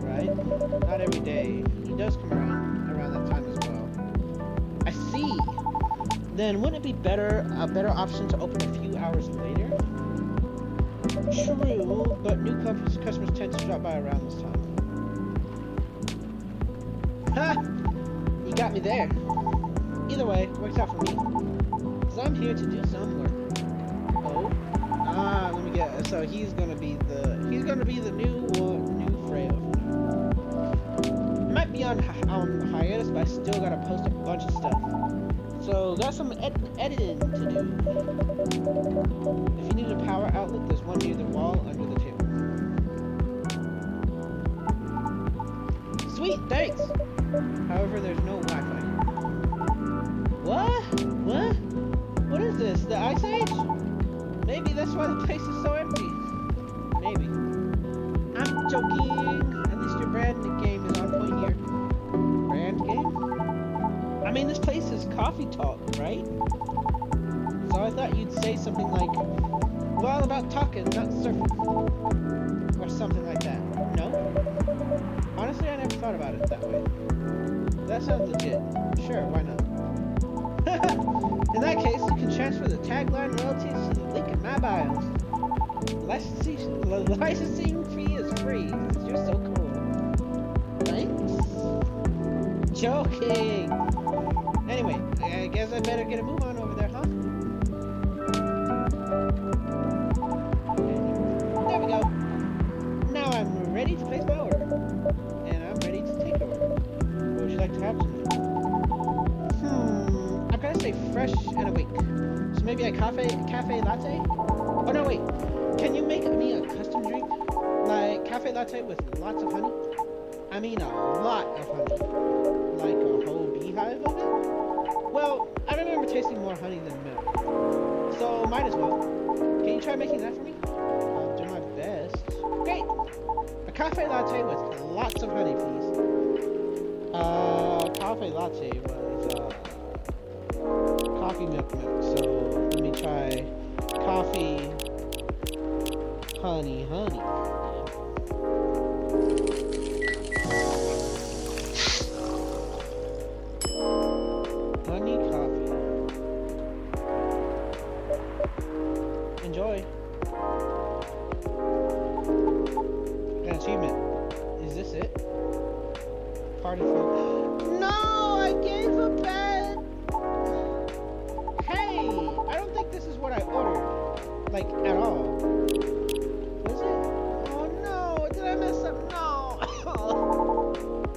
Right. Not every day. He does come around that time as well. I see. Then wouldn't it be a better option to open a few hours later? True, but new customers tend to drop by around this time. Ha! You got me there. Either way, works out for me. Cause I'm here to do some work. Oh? Let me get. So he's gonna be the new Freya. Might be on hiatus, but I still gotta post a bunch of stuff. So got some editing to do. If you need a power outlet, there's one near the wall under the table. Sweet, thanks. However, there's no Wi-Fi. What? What? What is this? The Ice Age? Maybe that's why the place is so empty. Maybe. I'm joking. At least your brand game is on point here. Brand game? I mean, this place is Coffee Talk, right? So I thought you'd say something like, well, about talking, not surfing. Or something like that. No? Honestly, I never thought about it that way. That sounds legit. Sure, why not? In that case, you can transfer the tagline royalties to the link in my bios. The licensing fee is free. You're so cool. Thanks. Joking. Anyway, I guess I better get a move on over there, huh? There we go. Now I'm ready to place my order. And I'm ready to take your order. What would you like to have tonight? I'm gonna say fresh and awake. So maybe a cafe latte? Oh no, wait. Can you make me a custom drink? Like cafe latte with lots of honey? I mean a lot of honey. Like a whole beehive of it? Well, I remember tasting more honey than milk. So might as well. Can you try making that for me? I'll do my best. Great! A cafe latte with lots of honey, please. Cafe latte was, coffee milk. So let me try coffee, honey. Honey coffee. Enjoy. An achievement. Is this it? Party food. No, I gave a bed. Hey, I don't think this is what I ordered. Like, at all. Was it? Oh no, did I mess up? No.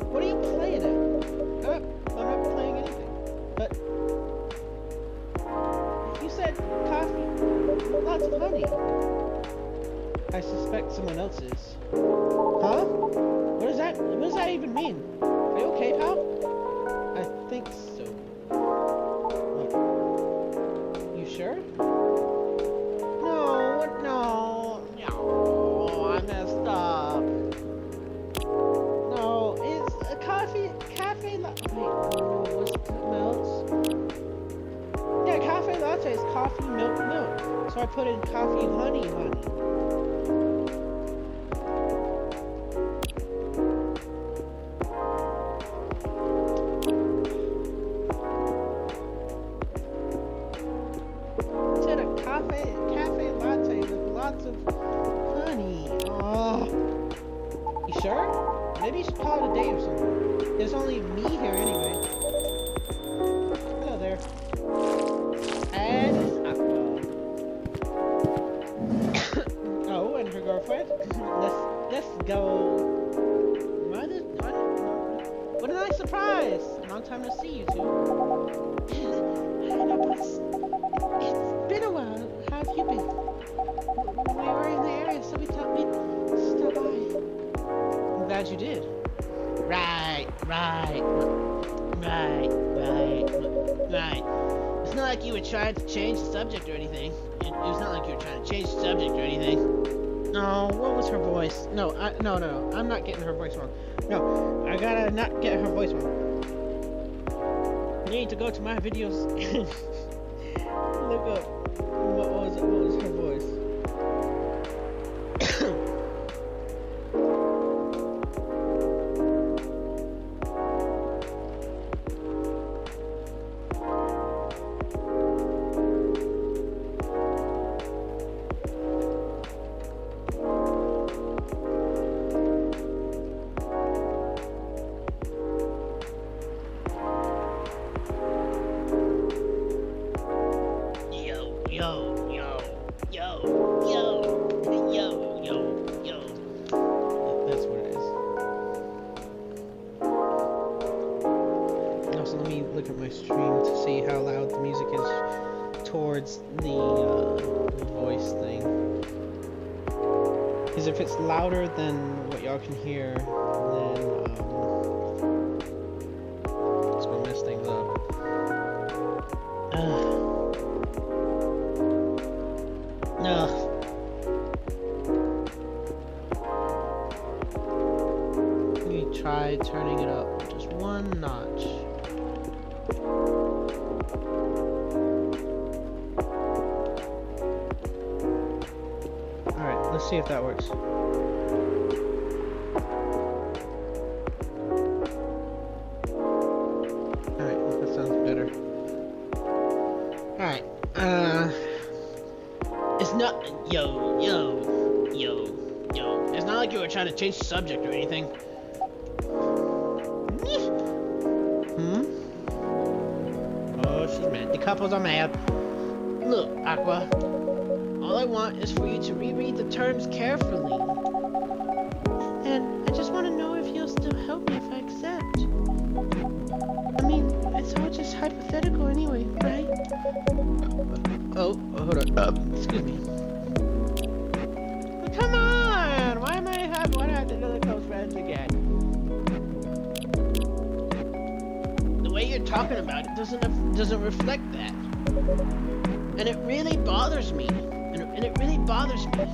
What are you playing at? I'm not playing anything. But you said coffee, lots of honey. I suspect someone else is. Huh? What does that even mean? Are you okay, pal? I think so. You sure? No, I messed up. No, it's a cafe latte. Wait, what's something else? Yeah, cafe latte is coffee, milk. So I put in coffee, honey. Cafe latte with lots of honey. Oh, you sure? Maybe you should call it a day or something. There's only me here anyway. Hello there. And it's Aqua. Oh, and her girlfriend. Let's go. What a nice surprise! Long time to see you two. I know, but it's been a while. How have you been? We were in the area, so we thought we'd stop by. I'm glad you did. Right. it's not like you were trying to change the subject or anything. It was not like you were trying to change the subject or anything. No, what was her voice? No, no. I'm not getting her voice wrong. No, I gotta not get her voice wrong. You need to go to my videos and look up what was her voice. That's what it is. Also, let me look at my stream to see how loud the music is towards the voice thing. Because if it's louder than what y'all can hear, then it's gonna mess things up. Let me try turning it up just one notch. Alright, let's see if that works. Alright, that sounds better. Alright, it's not, yo. It's not like you were trying to change the subject or anything. Oh, she's mad. The couples are mad. Look, Aqua, all I want is for you to reread the terms carefully. And I just want to know if you'll still help me if I accept. I mean, it's all just hypothetical anyway, right? Oh, hold on. Excuse me. Come on! Why do I have to do the close friends again? The way you're talking about it doesn't reflect that. And it really bothers me. And it really bothers me.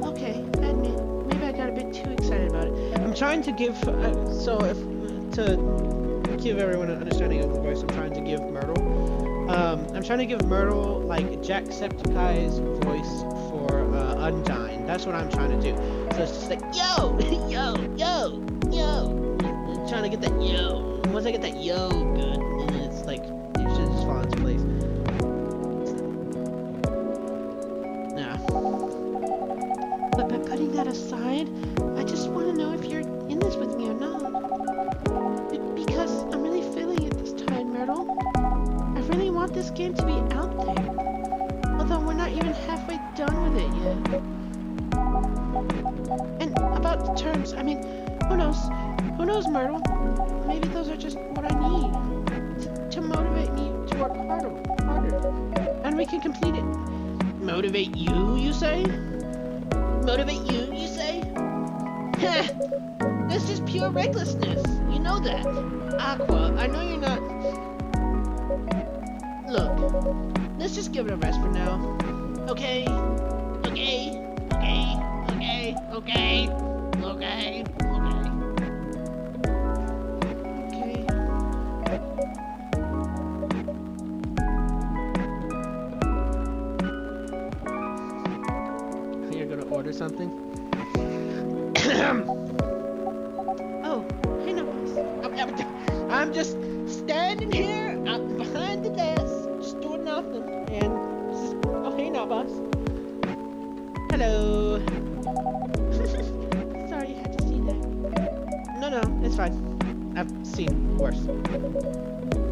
Okay, I admit, maybe I got a bit too excited about it. I'm trying to give, to give everyone an understanding of the voice, I'm trying to give Myrtle. I'm trying to give Myrtle, like, Jacksepticeye's voice for, Undyne. That's what I'm trying to do. So it's just like, yo! I'm trying to get that yo. Once I get that yo good, and then it's like, it should just fall into place. Yeah. But by putting that aside, I just want to know if you're in this with me or not. Because I'm really feeling it this time, Myrtle. I really want this game to be out there. Although we're not even halfway done with it yet. And about the terms, I mean, who knows? Who knows, Myrtle? Maybe those are just what I need to motivate me to work harder. And we can complete it. Motivate you, you say? Motivate you, you say? Heh! That's just pure recklessness. You know that. Aqua, I know you're not... Look, let's just give it a rest for now. Okay? You're gonna order something? Oh, hey, no, boss. I'm just standing here behind the desk, just doing nothing, and just, oh, hey, now, boss. Hello. Sorry you had to see that. No, it's fine. I've seen worse.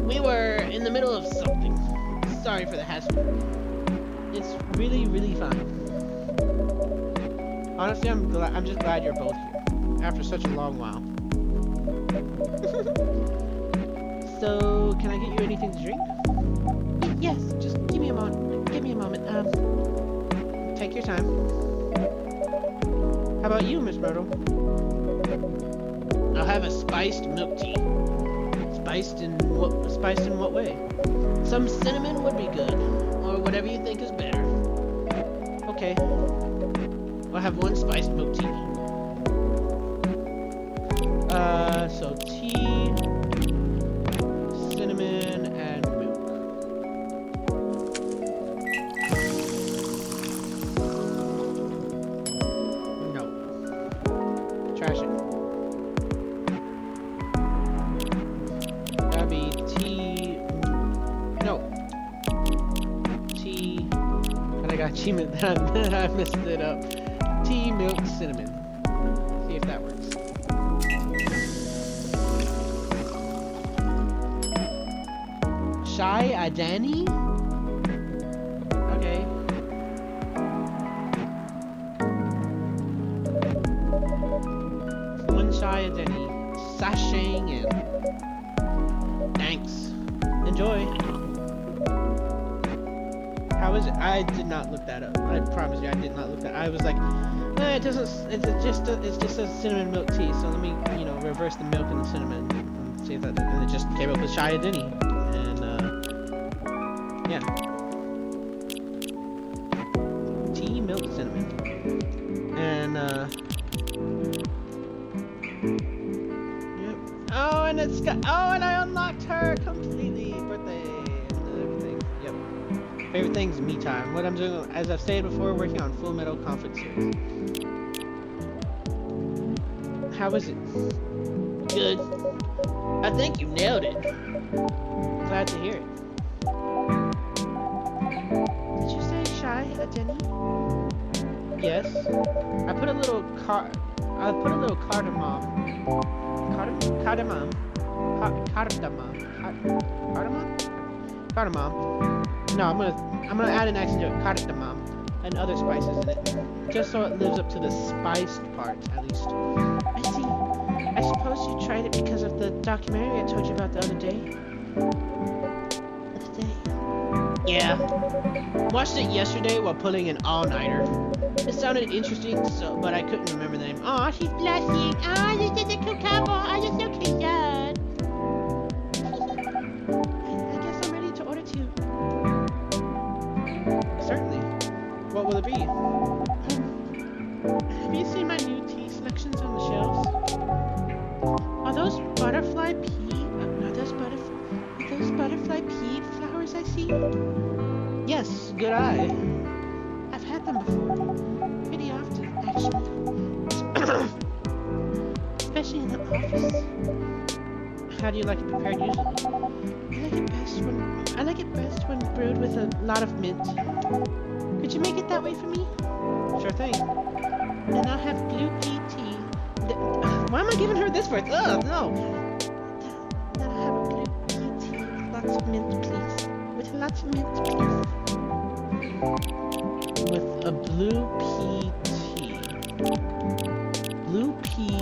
We were in the middle of something. Sorry for the hassle. It's really, really fine. Honestly, I'm just glad you're both here after such a long while. So, can I get you anything to drink? Yes, just give me a moment. Take your time. How about you, Miss Myrtle? I'll have a spiced milk tea. Spiced in what way? Some cinnamon would be good, or whatever you think is better. Okay. I'll have one spiced milk tea. So tea, cinnamon, and milk. No. Trash it. That'd be tea. No. Tea. And I got tea milk. I messed it up. Tea, milk, cinnamon. See if that works. Chai Adani? Okay. One Chai Adani. Sashing in. Thanks. Enjoy. How is it? I did not look that up. I promise you, I did not look that. I was like, it doesn't. It's just a cinnamon milk tea. So let me, reverse the milk and the cinnamon and see if that. And it just came up with Chai Adani. Yeah. Tea, milk, cinnamon. And, yep. Oh, and and I unlocked her completely. Birthday and everything. Yep. Favorite things, me time. What I'm doing, as I've stated before, working on Full Metal Conflict series. How is it? Good. I think you nailed it. Glad to hear it. Jenny? Yes. I put a little cardamom. No, I'm gonna add an accent to it. Cardamom and other spices in it, just so it lives up to the spiced part, at least. I see. I suppose you tried it because of the documentary I told you about the other day. Yeah. Watched it yesterday while pulling an all-nighter. It sounded interesting, but I couldn't remember the name. Aw, she's blushing. Ah, this is a cucumber. I just so cute. I guess I'm ready to order too. Certainly. What will it be? Have you seen my new tea selections on the shelves? Are those butterfly pea flowers I see? Yes, good eye. I've had them before. Pretty often, actually. Especially in the office. How do you like it prepared usually? I like it best when brewed with a lot of mint. Could you make it that way for me? Sure thing. Then I'll have blue pea tea. Why am I giving her this first? Ugh, no. Then I'll have a blue pea tea with lots of mint, please. With lots of mint, please. With a blue pea tea. Blue pea,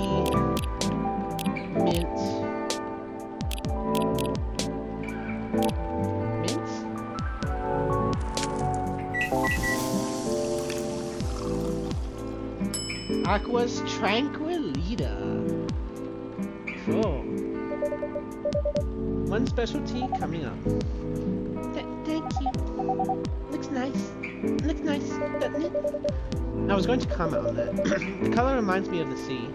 mint. Mint? Aqua's Tranquilita. Cool. One special tea coming up. Thank you. Looks nice. Looks nice, doesn't it? I was going to comment on that. The color reminds me of the sea.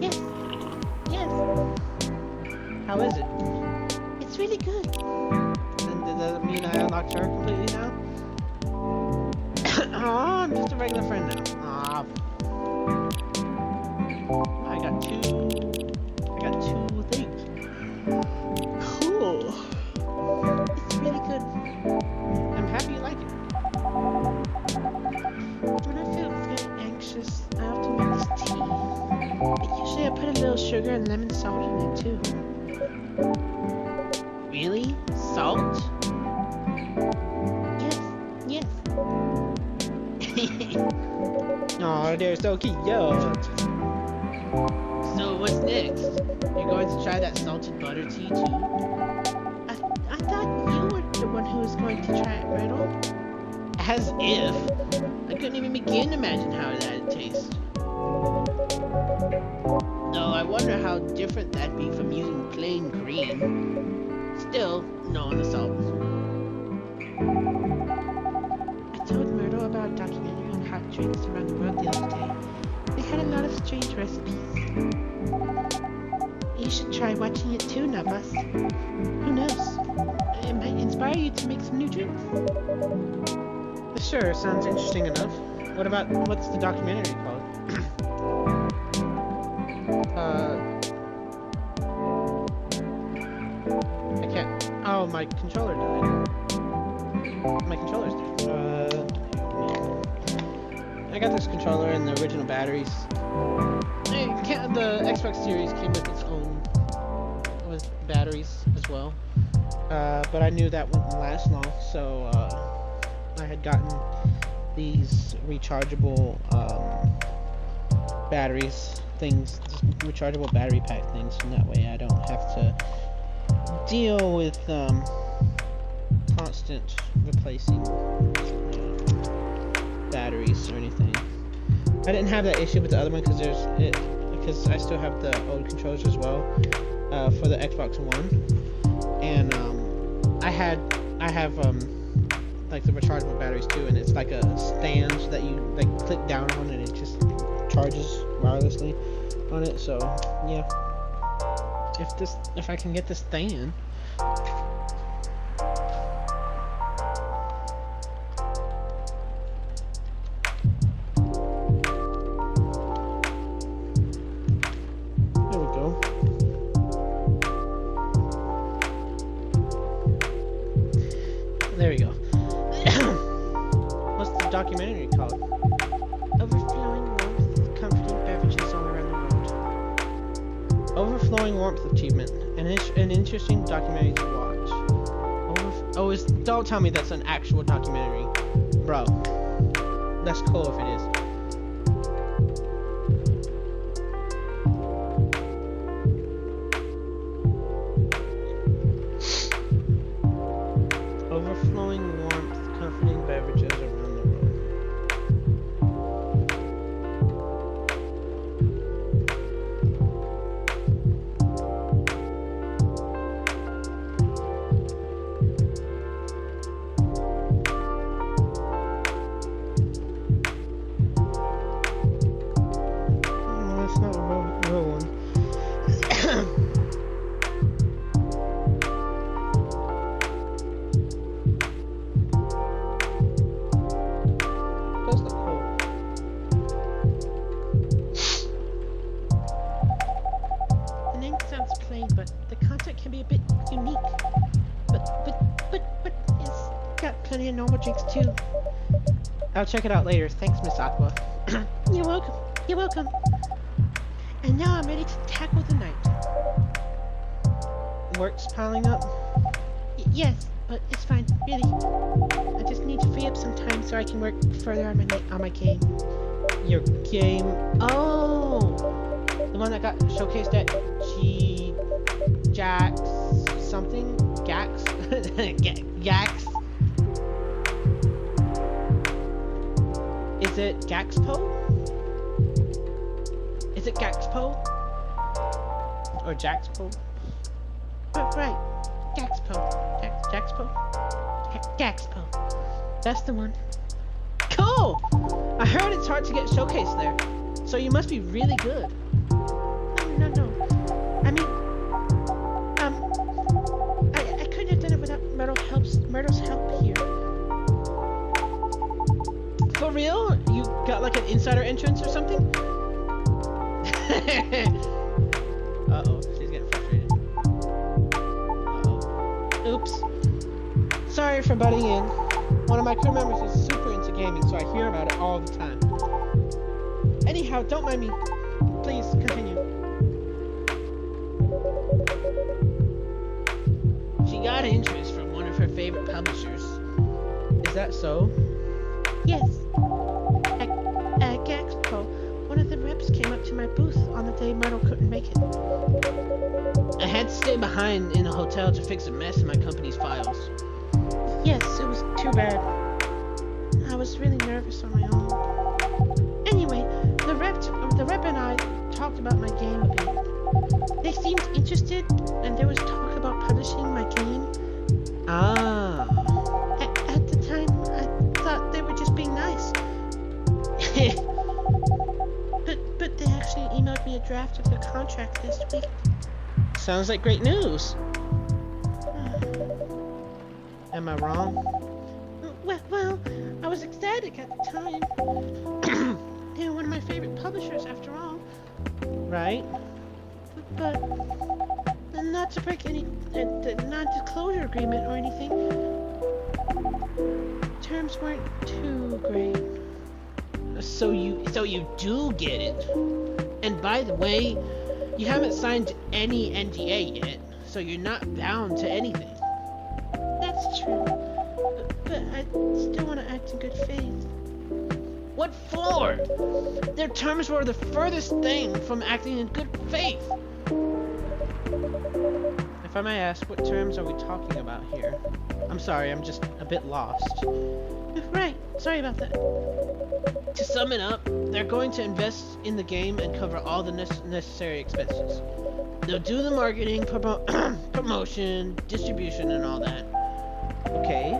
Yes. Yes. How is it? It's really good. And does that mean I unlocked her completely now? Oh, I'm just a regular friend now. Aw. I got two things. Cool. It's really good. I'm happy you like it. When I feel very anxious, I often make this tea. But usually I put a little sugar and lemon salt in it too. Really? Salt? Yes. Aw, they're so cute. So what's next? You're going to try that salted butter tea too? I thought you were the one who was going to try it, Riddle. As if. I couldn't even begin to imagine how that'd taste. No, I wonder how different different that'd be from using plain green. Still, non-assault. I told Myrtle about a documentary on hot drinks around the world the other day. They had a lot of strange recipes. You should try watching it too, Navas. Who knows? It might inspire you to make some new drinks. Sure, sounds interesting enough. What's the documentary called? I can't. Oh, my controller died. My controller's dead. I got this controller and the original batteries. The Xbox Series came with its own batteries as well. But I knew that wouldn't last long, so I had gotten these rechargeable batteries things, rechargeable battery pack things, and that way I don't have to deal with constant replacing batteries or anything. I didn't have that issue with the other one because I still have the old controllers as well for the Xbox One, and I have like the rechargeable batteries too, and it's like a stand that you like click down on and it just charges wirelessly on it. So yeah, if I can get this stand. There we go. What's the documentary called? Overflowing warmth, comforting beverages all around the world. Overflowing Warmth Achievement. An interesting documentary to watch. Don't tell me that's an actual documentary. Bro. That's cool if it is. Overflowing warmth, comforting beverages around the world. No, that's not a real one. Does look cool. The name sounds plain, but the content can be a bit unique. But it's got plenty of normal drinks too. I'll check it out later. Thanks, Miss Aqua. You're welcome. You're welcome. And now I'm ready to tackle the night. Work's piling up. Yes, but it's fine, really. I just need to free up some time so I can work further on my game. Your game. Oh! The one that got showcased at Jax something? Gax? Gax? Is it Gaxpo? Is it Gaxpo? Or Jaxpo? Right. Gaxpo. Gaxpo. That's the one. Cool! I heard it's hard to get showcased there. So you must be really good. No. I mean, I couldn't have done it without Myrtle's help here. For real? You got like an insider entrance or something? Uh-oh, she's getting frustrated. Uh-oh. Oops. Sorry for butting in. One of my crew members is super into gaming, so I hear about it all the time. Anyhow, don't mind me. Please, continue. She got interest from one of her favorite publishers. Is that so? Yes. At Gaxpo, one of the reps came up to my booth on the day Myrtle couldn't make it. I had to stay behind in a hotel to fix a mess in my company's files. Yes, it was too bad. I was really nervous on my own. Anyway, the rep and I talked about my game a bit. They seemed interested, and there was talk about publishing my game. Ah. At the time, I thought they were just being nice. But they actually emailed me a draft of the contract this week. Sounds like great news. Am I wrong? Well, I was ecstatic at the time. They're one of my favorite publishers, after all. Right? But not to break any non-disclosure agreement or anything. Terms weren't too great. So you do get it. And by the way, you haven't signed any NDA yet, so you're not bound to anything. That's true. But I still want to act in good faith. What for? Their terms were the furthest thing from acting in good faith. If I may ask, what terms are we talking about here? I'm sorry, I'm just a bit lost. Right, sorry about that. To sum it up, they're going to invest in the game and cover all the necessary expenses. They'll do the marketing, promotion, distribution, and all that. Okay.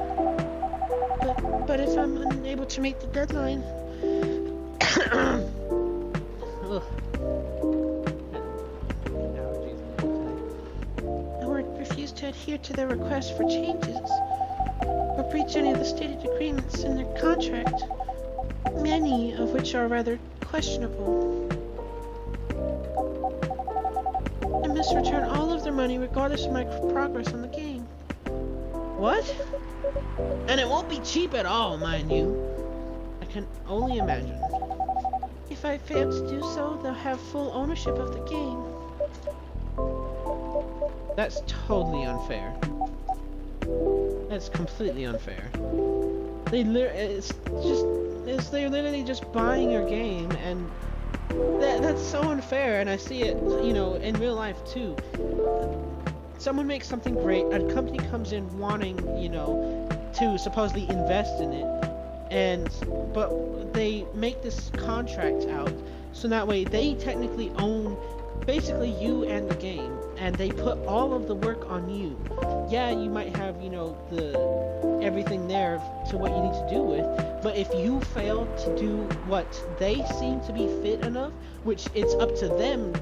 But if I'm unable to meet the deadline... Ugh. or refuse to adhere to their request for changes, or breach any of the stated agreements in their contract, many of which are rather questionable. I must return all of their money regardless of my progress on the game. What? And it won't be cheap at all, mind you. I can only imagine. If I fail to do so, they'll have full ownership of the game. That's totally unfair. That's completely unfair. They're literally just buying your game, and that's so unfair. And I see it, in real life too. Someone makes something great, a company comes in wanting, to supposedly invest in it, but they make this contract out, so that way they technically own basically you and the game, and they put all of the work on you. Yeah, you might have, everything there to what you need to do with, but if you fail to do what they seem to be fit enough, which it's up to them,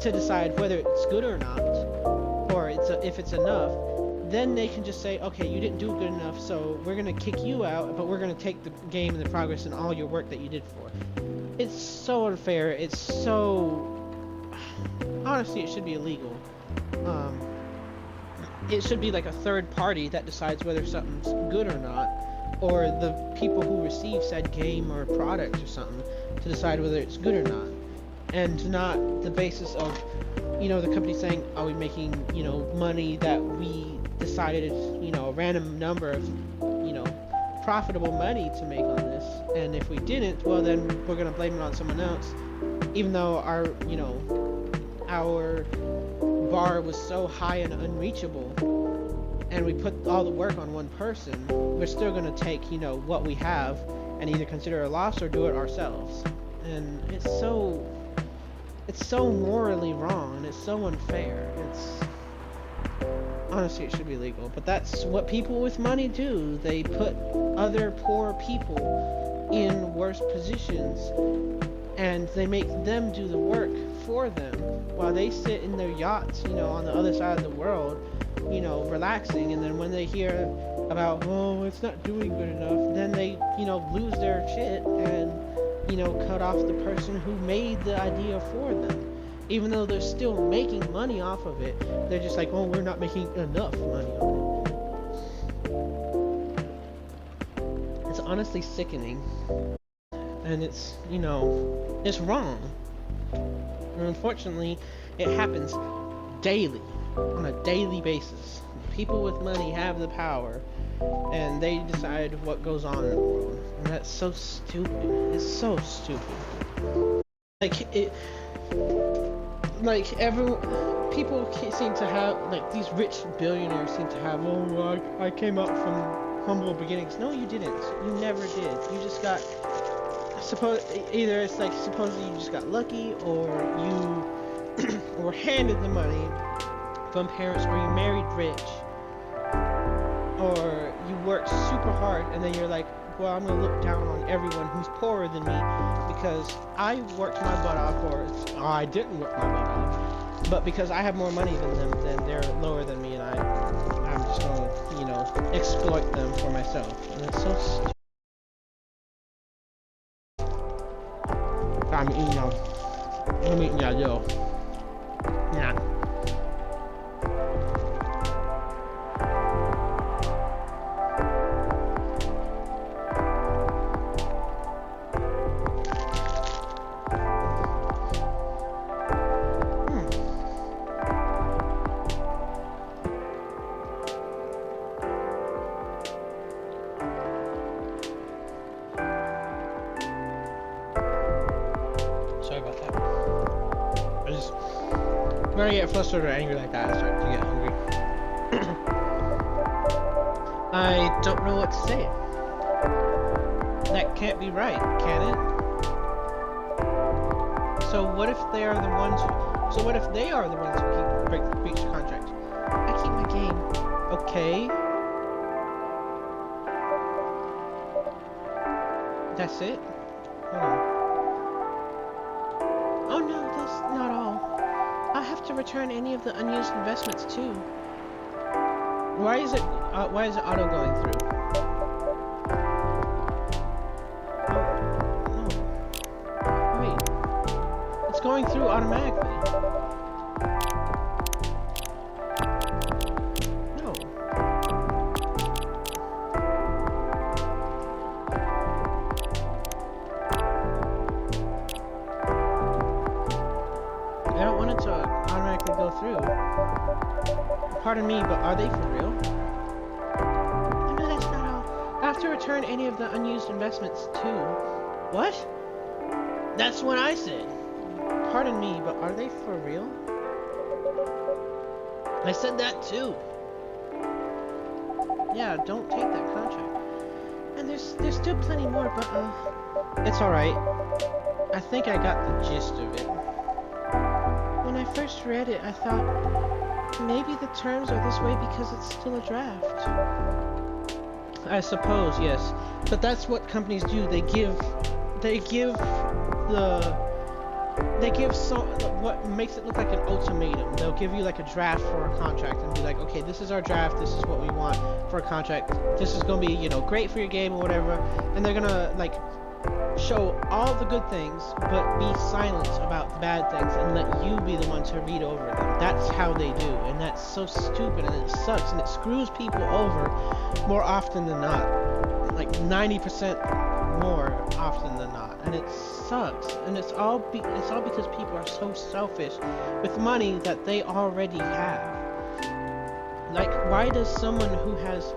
to decide whether it's good or not, or if it's enough, then they can just say, okay, you didn't do good enough, so we're going to kick you out, but we're going to take the game and the progress and all your work that you did for. It's so unfair. It's so... Honestly, it should be illegal. It should be like a third party that decides whether something's good or not, or the people who receive said game or product or something to decide whether it's good or not, and not the basis of, the company saying, are we making, money that we decided, a random number of, profitable money to make on this, and if we didn't, well then we're gonna blame it on someone else, even though our bar was so high and unreachable, and we put all the work on one person. We're still gonna take, what we have and either consider a loss or do it ourselves, and it's so morally wrong, and it's so unfair. Honestly, it should be legal, but that's what people with money do. They put other poor people in worse positions, and they make them do the work for them while they sit in their yachts, on the other side of the world, relaxing, and then when they hear about, oh, it's not doing good enough, then they, lose their shit and, cut off the person who made the idea for them. Even though they're still making money off of it, they're just like, oh, we're not making enough money on it. It's honestly sickening. And it's, it's wrong. And unfortunately, it happens daily, on a daily basis. People with money have the power, and they decide what goes on in the world. And that's so stupid. It's so stupid. People seem to have, these rich billionaires seem to have, oh, I came up from humble beginnings. No, you didn't. You never did. You just got, supposedly you just got lucky, or or handed the money from parents, or you married rich, or you worked super hard and then you're like, well, I'm gonna look down on everyone who's poorer than me because I worked my butt off, or I didn't work my butt off, but because I have more money than them, then they're lower than me, and I'm just gonna, exploit them for myself. And it's so stupid. I'm eating y'all, yo. Yeah. Sorry about that. When I get frustrated or angry like that, I start to get hungry. I don't know what to say. That can't be right, can it? So what if they are the ones who breach the contract? I keep my game. Okay. That's it? Hold on. Oh no, that's not all. I'll have to return any of the unused investments too. Why is it auto going through? Oh, no. Wait. It's going through automatically. No. I don't want it to automatically go through. Pardon me, but are they for real? Oh no, that's not all. I have to return any of the unused investments too. What? That's what I said. Pardon me, but are they for real? I said that too. Yeah, don't take that contract. And there's still plenty more, but It's alright. I think I got the gist of it. when I first read it, I thought maybe the terms are this way because it's still a draft. I suppose, yes. But that's what companies do. They give what makes it look like an ultimatum. They'll give you like a draft for a contract and be like, okay, this is our draft, this is what we want for a contract. This is gonna be, great for your game or whatever. And they're gonna like show all the good things, but be silent about the bad things and let you be the one to read over them. That's how they do, and that's so stupid, and it sucks, and it screws people over more often than not. Like 90% more often than not, and it sucks. And it's all because people are so selfish with money that they already have. Like, why does someone who has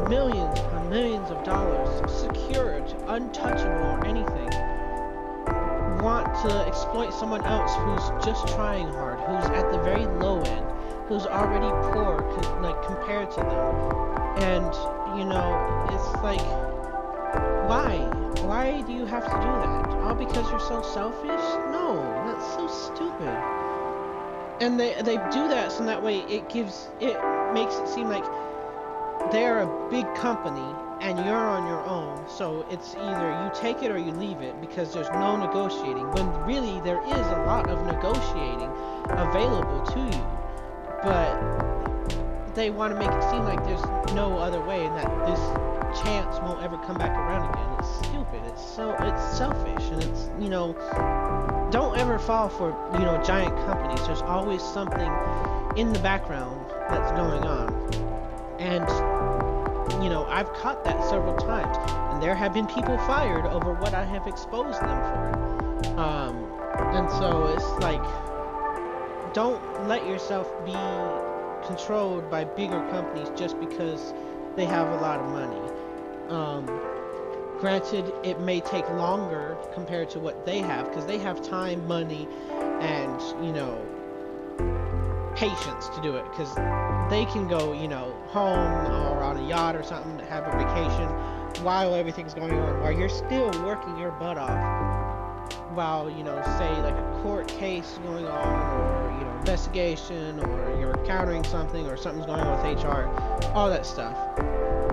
millions and millions of dollars secured, untouchable or anything, want to exploit someone else who's just trying hard, who's at the very low end, who's already poor, compared to them? And it's like, why do you have to do that? All because you're so selfish? No, that's so stupid. And they do that so that way it makes it seem like they're a big company and you're on your own, so it's either you take it or you leave it because there's no negotiating, when really there is a lot of negotiating available to you, but they want to make it seem like there's no other way and that this chance won't ever come back around again. It's stupid. It's selfish, and it's don't ever fall for giant companies. There's always something in the background that's going on, and I've caught that several times, and there have been people fired over what I have exposed them for. And so it's like, don't let yourself be controlled by bigger companies just because they have a lot of money. Granted, it may take longer compared to what they have, because they have time, money, and patience to do it, because they can go home or on a yacht or something, have a vacation while everything's going on, while you're still working your butt off while, say like a court case going on, or investigation, or you're encountering something, or something's going on with HR, all that stuff.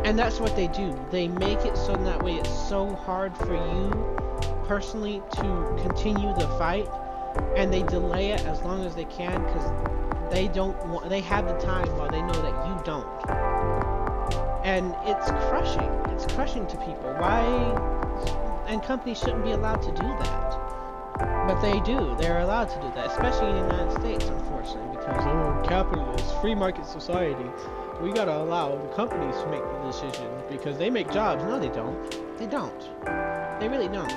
And that's what they do. They make it so that way it's so hard for you personally to continue the fight, and they delay it as long as they can because they have the time while they know that you don't. And it's crushing to people. Why? And companies shouldn't be allowed to do that, but they do. They're allowed to do that, especially in the United States, unfortunately, because capitalist, free market society. We gotta allow the companies to make the decision because they make jobs. No, they don't. They don't. They really don't.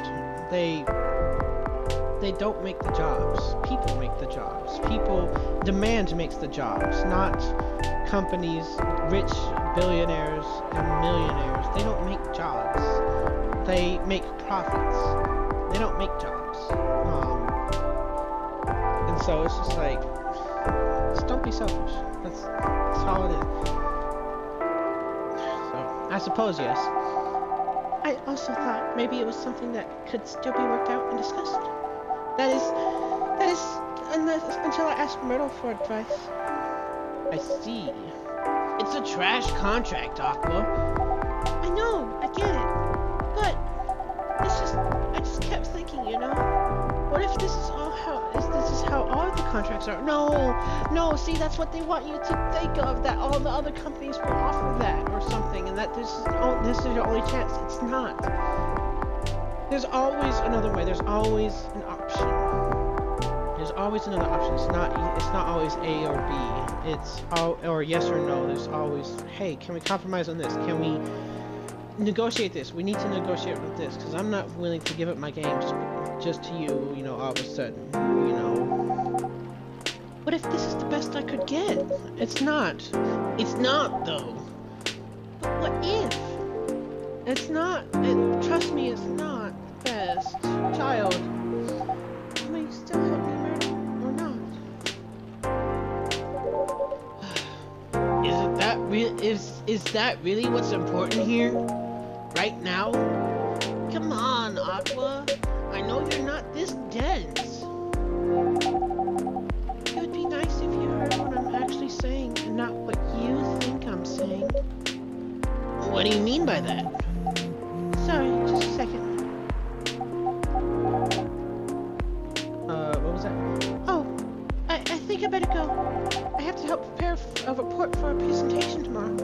They don't make the jobs. People make the jobs. Demand makes the jobs, not companies, rich billionaires and millionaires. They don't make jobs. They make profits. They don't make jobs. And so it's just like, just don't be selfish. That's all it is. So, I suppose yes. I also thought maybe it was something that could still be worked out and discussed. That is, until I asked Myrtle for advice. I see. It's a trash contract, Aqua. I know, I get it. But I just kept thinking, what if this is how all the contracts are? No, see, that's what they want you to think of, that all the other companies will offer that or something, and that this is your only chance. It's not. There's always another way. There's always an option. There's always another option. It's not always A or B. It's or yes or no. There's always, hey, can we compromise on this? Can we negotiate this? We need to negotiate with this because I'm not willing to give up my games just to you, all of a sudden, What if this is the best I could get? It's not. It's not, though. But what if? It's not. Trust me, it's not best. Child. Will you still help me, Myrtle, or not? Is that really what's important here? Right now? Come on, Aqua. I know you're not this dense. It would be nice if you heard what I'm actually saying and not what you think I'm saying. What do you mean by that? Sorry, just a second. What was that? Oh, I think I better go. I have to help prepare a report for a presentation tomorrow.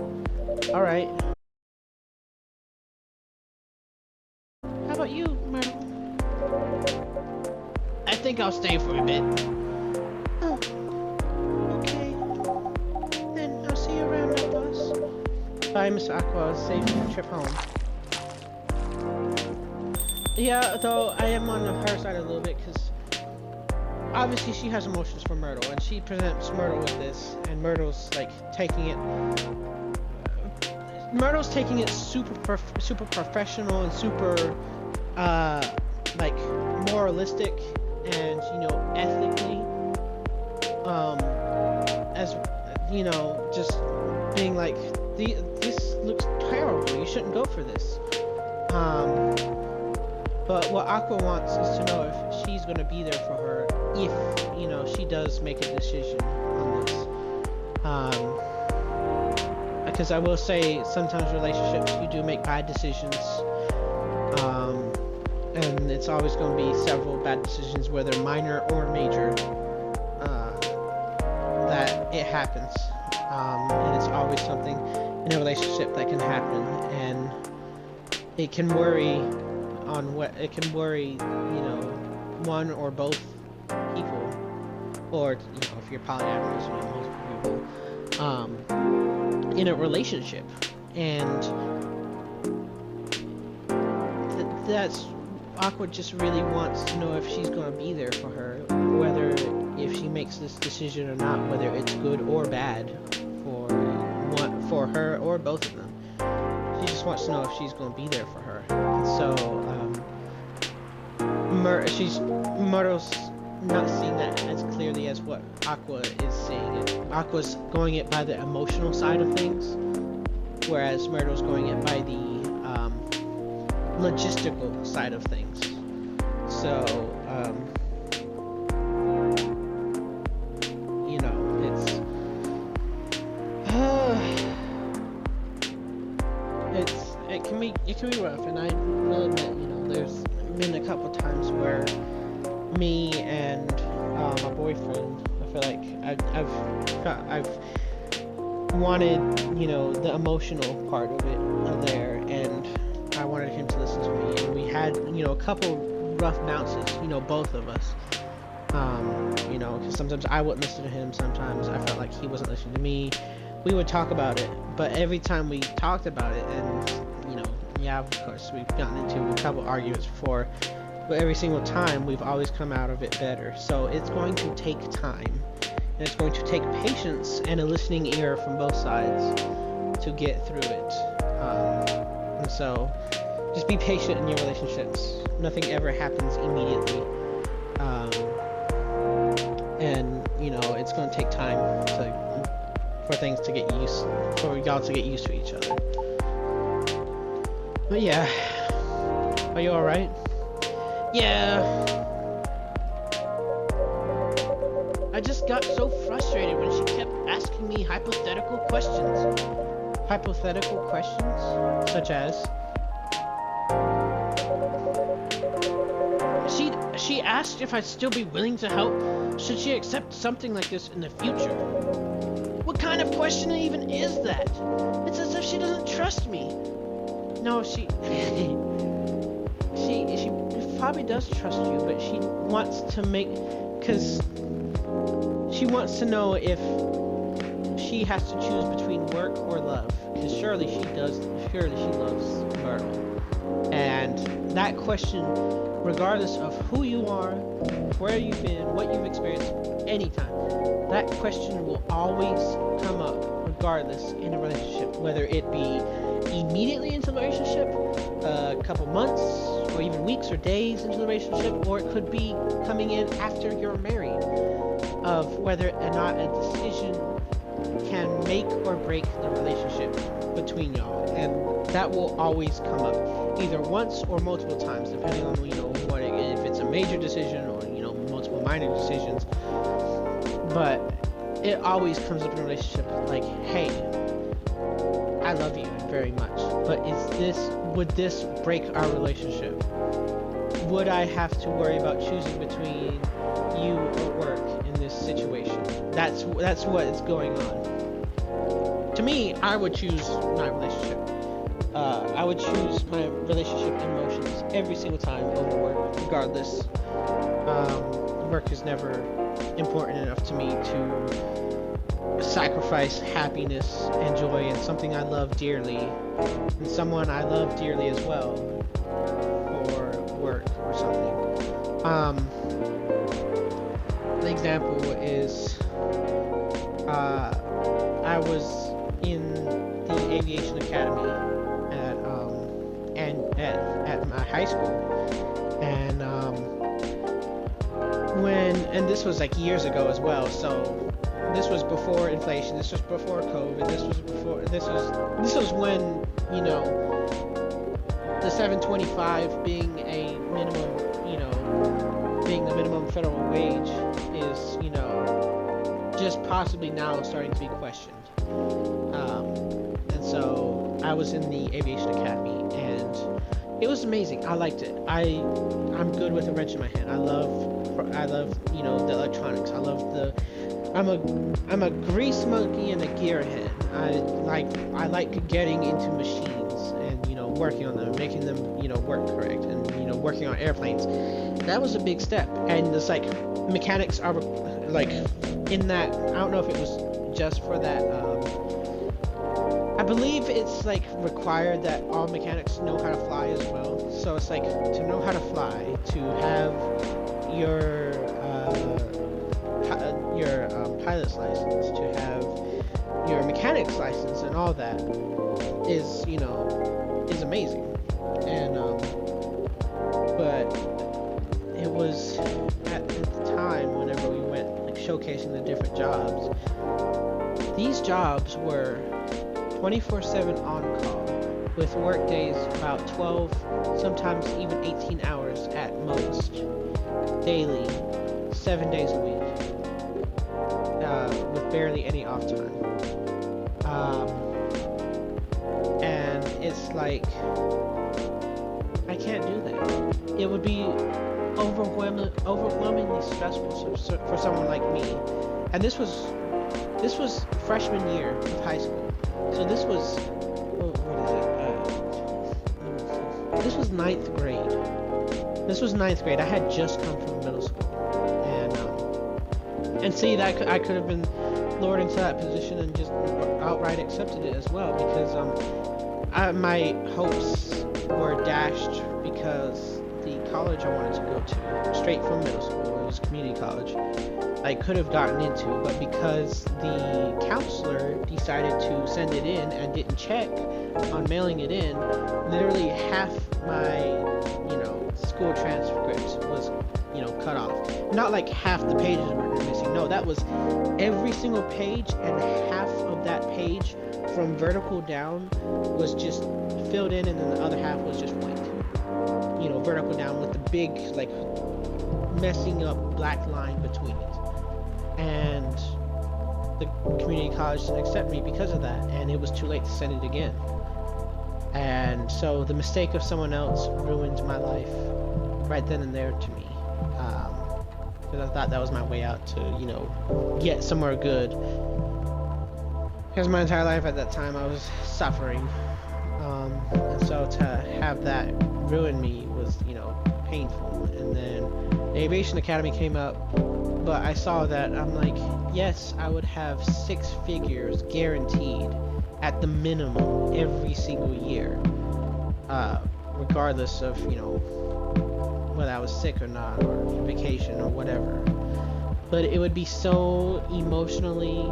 All right. How about you, Myrtle? I think I'll stay for a bit. Oh, okay. Then I'll see you around, my boss. Bye, Miss Aqua. Safe trip home. Yeah, though I am on her side a little bit because obviously she has emotions for Myrtle, and she presents Myrtle with this, and Myrtle's like taking it. Myrtle's taking it super professional and super like moralistic and ethically. As just being like, this looks terrible. You shouldn't go for this. But what Aqua wants is to know if she's going to be there for her if, she does make a decision on this. Because I will say, sometimes relationships, you do make bad decisions. And it's always going to be several bad decisions, whether minor or major, that it happens. And it's always something in a relationship that can happen. And it can worry one or both people, or if you're polyamorous, multiple people, in a relationship, and that's Aqua just really wants to know if she's going to be there for her, whether if she makes this decision or not, whether it's good or bad for her or both of them. She just wants to know if she's going to be there for her. And so Myrtle's not seeing that as clearly as what Aqua is seeing it. Aqua's going it by the emotional side of things, whereas Myrtle's going it by the logistical side of things. So you know, it can be rough, and I will admit, you know, there's been a couple times where me and my boyfriend, I feel like I've wanted, you know, the emotional part of it there, and I wanted him to listen to me, and we had, you know, a couple rough bounces, you know, both of us. You know, because sometimes I wouldn't listen to him, sometimes I felt like he wasn't listening to me. We would talk about it, but every time we talked about it, and, you know, yeah, of course, we've gotten into a couple arguments before, but every single time we've always come out of it better. So it's going to take time, and it's going to take patience and a listening ear from both sides to get through it. And so just be patient in your relationships. Nothing ever happens immediately. And, you know, it's going to take time for things to get used, for y'all to get used to each other. But yeah, are you alright? Yeah. I just got so frustrated when she kept asking me hypothetical questions. Hypothetical questions? Such as? She asked if I'd still be willing to help should she accept something like this in the future. What kind of question even is that? It's as if she doesn't trust me. No, she probably does trust you, but she wants to because she wants to know if she has to choose between work or love, because surely she loves Myrtle. And that question, regardless of who you are, where you've been, what you've experienced, anytime, that question will always come up regardless in a relationship, whether it be immediately into the relationship, a couple months, or even weeks or days into the relationship, or it could be coming in after you're married, of whether or not a decision can make or break the relationship between y'all. And that will always come up, either once or multiple times, depending on, you know, what if it's a major decision or, you know, multiple minor decisions. But it always comes up in a relationship like, hey, I love you very much, but would this break our relationship? Would I have to worry about choosing between you or work in this situation? That's what is going on. To me, I would choose my relationship. I would choose my relationship and emotions every single time over work, regardless. Work is never important enough to me to sacrifice happiness and joy in something I love dearly, and someone I love dearly as well, for work or something. The example is, I was in the aviation academy at my high school, and this was like years ago as well, so this was before inflation, this was before COVID, this was when, you know, the 725 being a minimum, you know, being the minimum federal wage is, you know, just possibly now starting to be questioned. And so I was in the aviation academy, and it was amazing. I liked it. I'm good with a wrench in my hand. I love, you know, the electronics. I'm a grease monkey and a gearhead. I like getting into machines and, you know, working on them, making them, you know, work correct, and, you know, working on airplanes. That was a big step. And it's like mechanics are like in that. I don't know if it was just for that. I believe it's like required that all mechanics know how to fly as well. So it's like to know how to fly, to have your pilot's license, to have your mechanic's license, and all that is, you know, is amazing. And but it was at the time whenever we went like showcasing the different jobs. These jobs were 24/7 on call, with work days about 12, sometimes even 18 hours at most. daily, 7 days a week, with barely any off time. And it's like, I can't do that. It would be overwhelmingly stressful for someone like me. And this was freshman year of high school. So this was, this was ninth grade. This was ninth grade. I had just come from middle school, and see that I could have been lured into that position and just outright accepted it as well, because my hopes were dashed because the college I wanted to go to, straight from middle school, it was community college, I could have gotten into, but because the counselor decided to send it in and didn't check on mailing it in, literally half my, school transcript was, cut off. Not like half the pages were missing. No, that was every single page, and half of that page from vertical down was just filled in, and then the other half was just blank. Vertical down with the big, like, messing up black line between it. And the community college didn't accept me because of that, and it was too late to send it again. And so the mistake of someone else ruined my life right then and there to me, because I thought that was my way out to, get somewhere good. Because my entire life at that time I was suffering, and so to have that ruin me was, painful. And then the Aviation Academy came up, but I saw that, I'm like, yes, I would have 6 figures guaranteed at the minimum every single year, regardless of, whether I was sick or not, or vacation or whatever. But it would be so emotionally,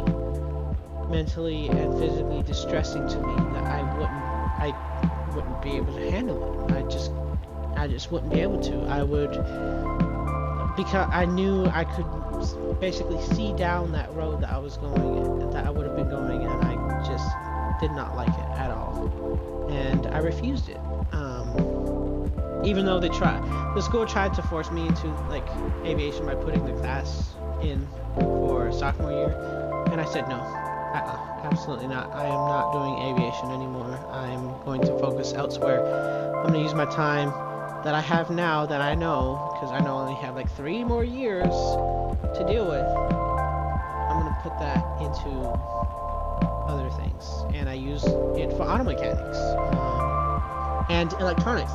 mentally, and physically distressing to me that I wouldn't be able to handle it. I just wouldn't be able to. I would, because I knew I could basically see down that road that I was going, that I would have been going, and I just did not like it at all, and I refused it. Even though the school tried to force me into like aviation by putting the class in for sophomore year, and I said no, absolutely not. I am not doing aviation anymore. I'm going to focus elsewhere. I'm going to use my time that I have now, that I know, because I know I only have like 3 more years to deal with. I'm going to put that into other things, and I use it for auto mechanics and electronics.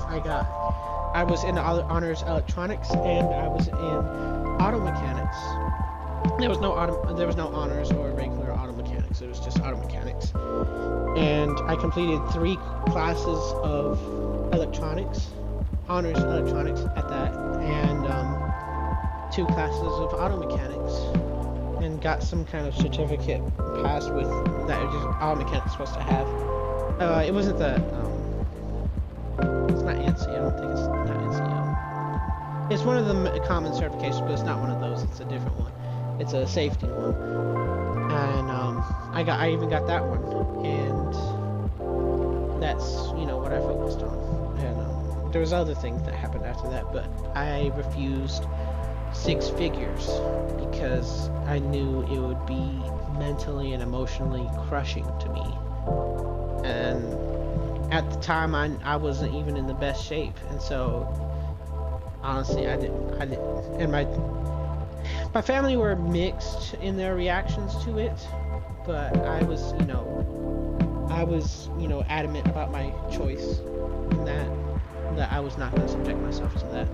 I was in honors electronics, and I was in auto mechanics. There was no honors or regular auto mechanics. It was just auto mechanics, and I completed 3 classes of electronics, honors electronics at that, and 2 classes of auto mechanics, and got some kind of certificate passed with that just auto mechanics supposed to have. It wasn't the it's not ANSI. I don't think it's not ANSI. It's one of the common certifications, but it's not one of those. It's a different one. It's a safety one, and I even got that one, and that's what I focused on. And there was other things that happened after that, but I refused 6 figures because I knew it would be mentally and emotionally crushing to me. And at the time, I wasn't even in the best shape, and so honestly, I didn't. And my family were mixed in their reactions to it, but I was adamant about my choice in that I was not going to subject myself to that.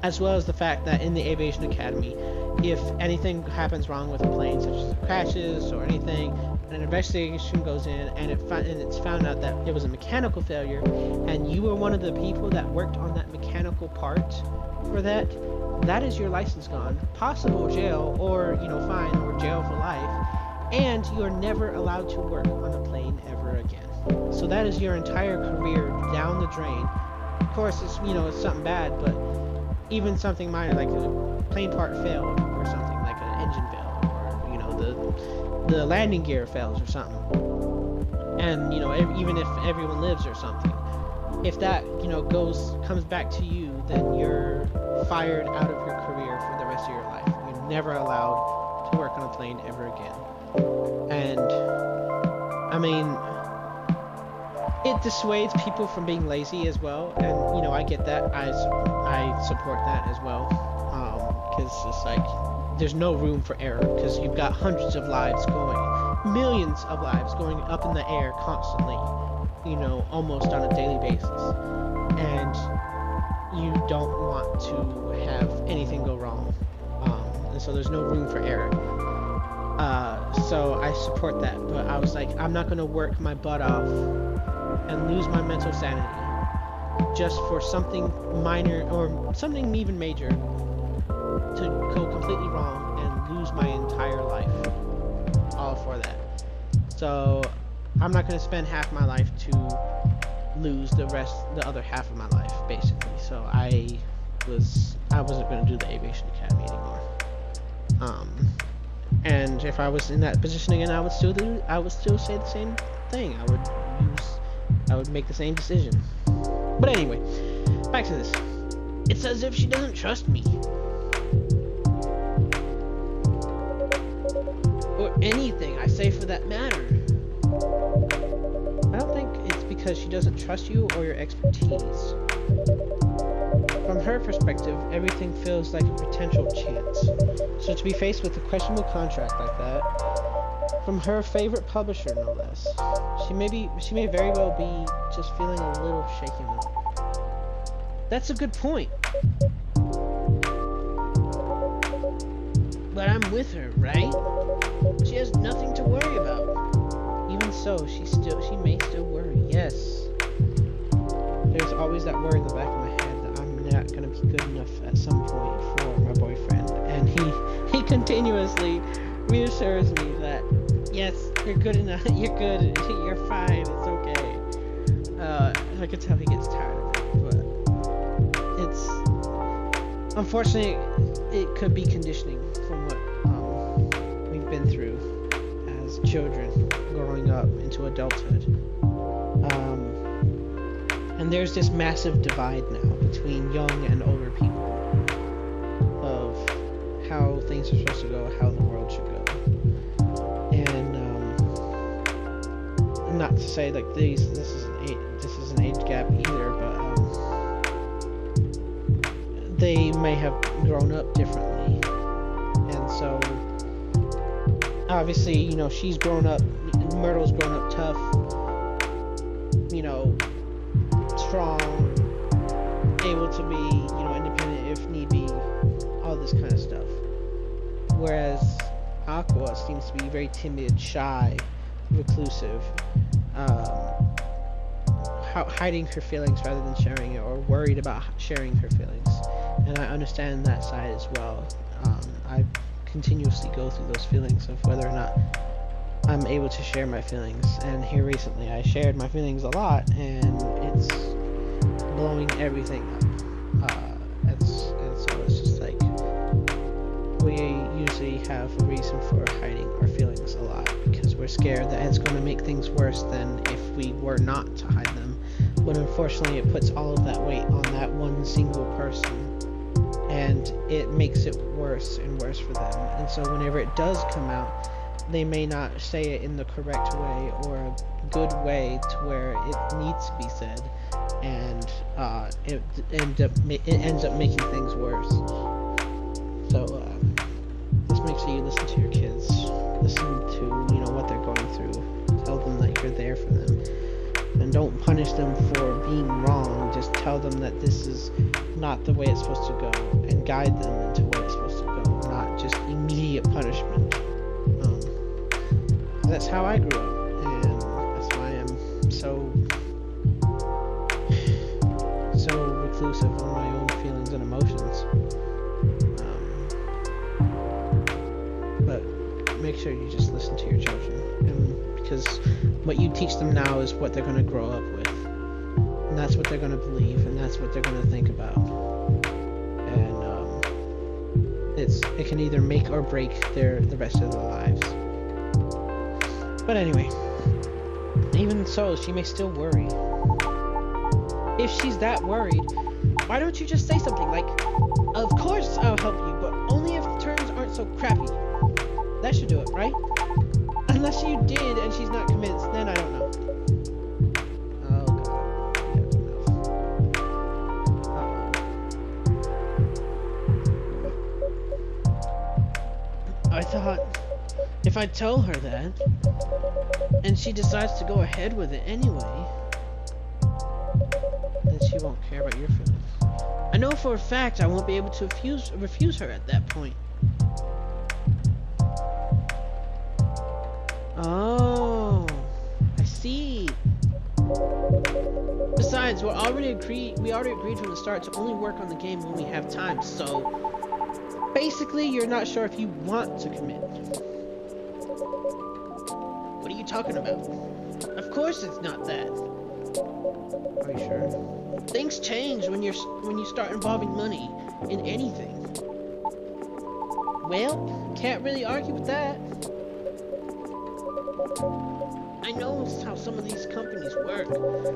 As well as the fact that in the Aviation Academy, if anything happens wrong with a plane, such as crashes or anything, and an investigation goes in, and it's found out that it was a mechanical failure, and you were one of the people that worked on that mechanical part for that is your license gone, possible jail, or fine, or jail for life, and you are never allowed to work on a plane ever again. So that is your entire career down the drain. Of course, it's it's something bad, but even something minor like a plane part failed or something, like an engine failed, or the landing gear fails or something, and even if everyone lives or something, if that comes back to you, then you're fired out of your career for the rest of your life. You're never allowed to work on a plane ever again. And I mean, it dissuades people from being lazy as well. And you know, I get that. I support that as well. Because it's like there's no room for error because you've got hundreds of lives going, millions of lives going up in the air constantly, you know, almost on a daily basis, and you don't want to have anything go wrong, and so there's no room for error. So I support that, but I was like, I'm not going to work my butt off and lose my mental sanity just for something minor or something even major to go completely wrong and lose my entire life all for that. So I'm not going to spend half my life to lose the other half of my life, basically. So I wasn't going to do the Aviation Academy anymore. And if I was in that position again, I would still say the same thing. I would make the same decision. But anyway, back to this. It's as if she doesn't trust me. Or anything I say for that matter. I don't think it's because she doesn't trust you or your expertise. From her perspective, everything feels like a potential chance. So to be faced with a questionable contract like that, from her favorite publisher no less, she may very well be just feeling a little shaken up. That's a good point. But I'm with her, right? She has nothing to worry about. Even so, she may still worry, yes. There's always that worry in the back of my head that I'm not going to be good enough at some point for my boyfriend. And he continuously reassures me that, yes, you're good enough, you're good, you're fine, it's okay. I could tell he gets tired of it, but it's, unfortunately, it could be conditioning from what we've been through as children growing up into adulthood. And there's this massive divide now between young and older people of how things are supposed to go, how the world should go. And not to say like this is an age gap either, but they may have grown up differently. And so obviously, you know, she's grown up, Myrtle's grown up tough, you know, strong, able to be, you know, independent if need be, all this kind of stuff. Whereas Aqua seems to be very timid, shy, reclusive, hiding her feelings rather than sharing it, or worried about sharing her feelings. And I understand that side as well. I continuously go through those feelings of whether or not I'm able to share my feelings. And here recently I shared my feelings a lot, and it's blowing everything up. And so it's just like, we usually have a reason for hiding our feelings a lot because we're scared that it's going to make things worse than if we were not to hide them. But unfortunately, it puts all of that weight on that one single person, and it makes it worse and worse for them. And so whenever it does come out, they may not say it in the correct way or a good way to where it needs to be said, and it ends up making things worse. So just make sure you listen to your kids, listen to, you know, what they're going through, tell them that you're there for them, and don't punish them for being wrong. Just tell them that this is not the way it's supposed to go, and guide them into where it's supposed to go, not just immediate punishment. That's how I grew up, and that's why I'm so reclusive on my own feelings and emotions. But make sure you just listen to your children, and because what you teach them now is what they're going to grow up with, and that's what they're going to believe, and that's what they're going to think about. And it can either make or break the rest of their lives. But anyway, even so, she may still worry. If she's that worried, Why don't you just say something like, of course I'll help you, but only if the terms aren't so crappy. That should do it, right? Unless you did and she's not convinced, then I don't know. Oh god. I thought if I tell her that, and she decides to go ahead with it anyway, then she won't care about your feelings. I know for a fact I won't be able to refuse her at that point. Oh, I see. Besides, we already agreed from the start to only work on the game when we have time, so basically you're not sure if you want to commit. What are you talking about? Of course it's not that. Are you sure? Things change when you start involving money in anything. Well, can't really argue with that. I know how some of these companies work.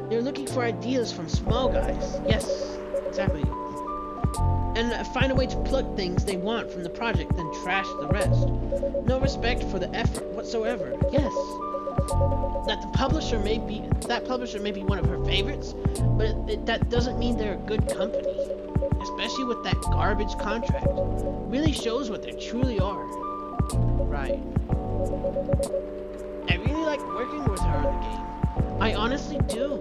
They're looking for ideas from small guys. Yes, exactly. And find a way to plug things they want from the project, then trash the rest. No respect for the effort whatsoever. Yes. That publisher may be one of her favorites, but that doesn't mean they're a good company. Especially with that garbage contract. Really shows what they truly are. Right. I really like working with her in the game. I honestly do.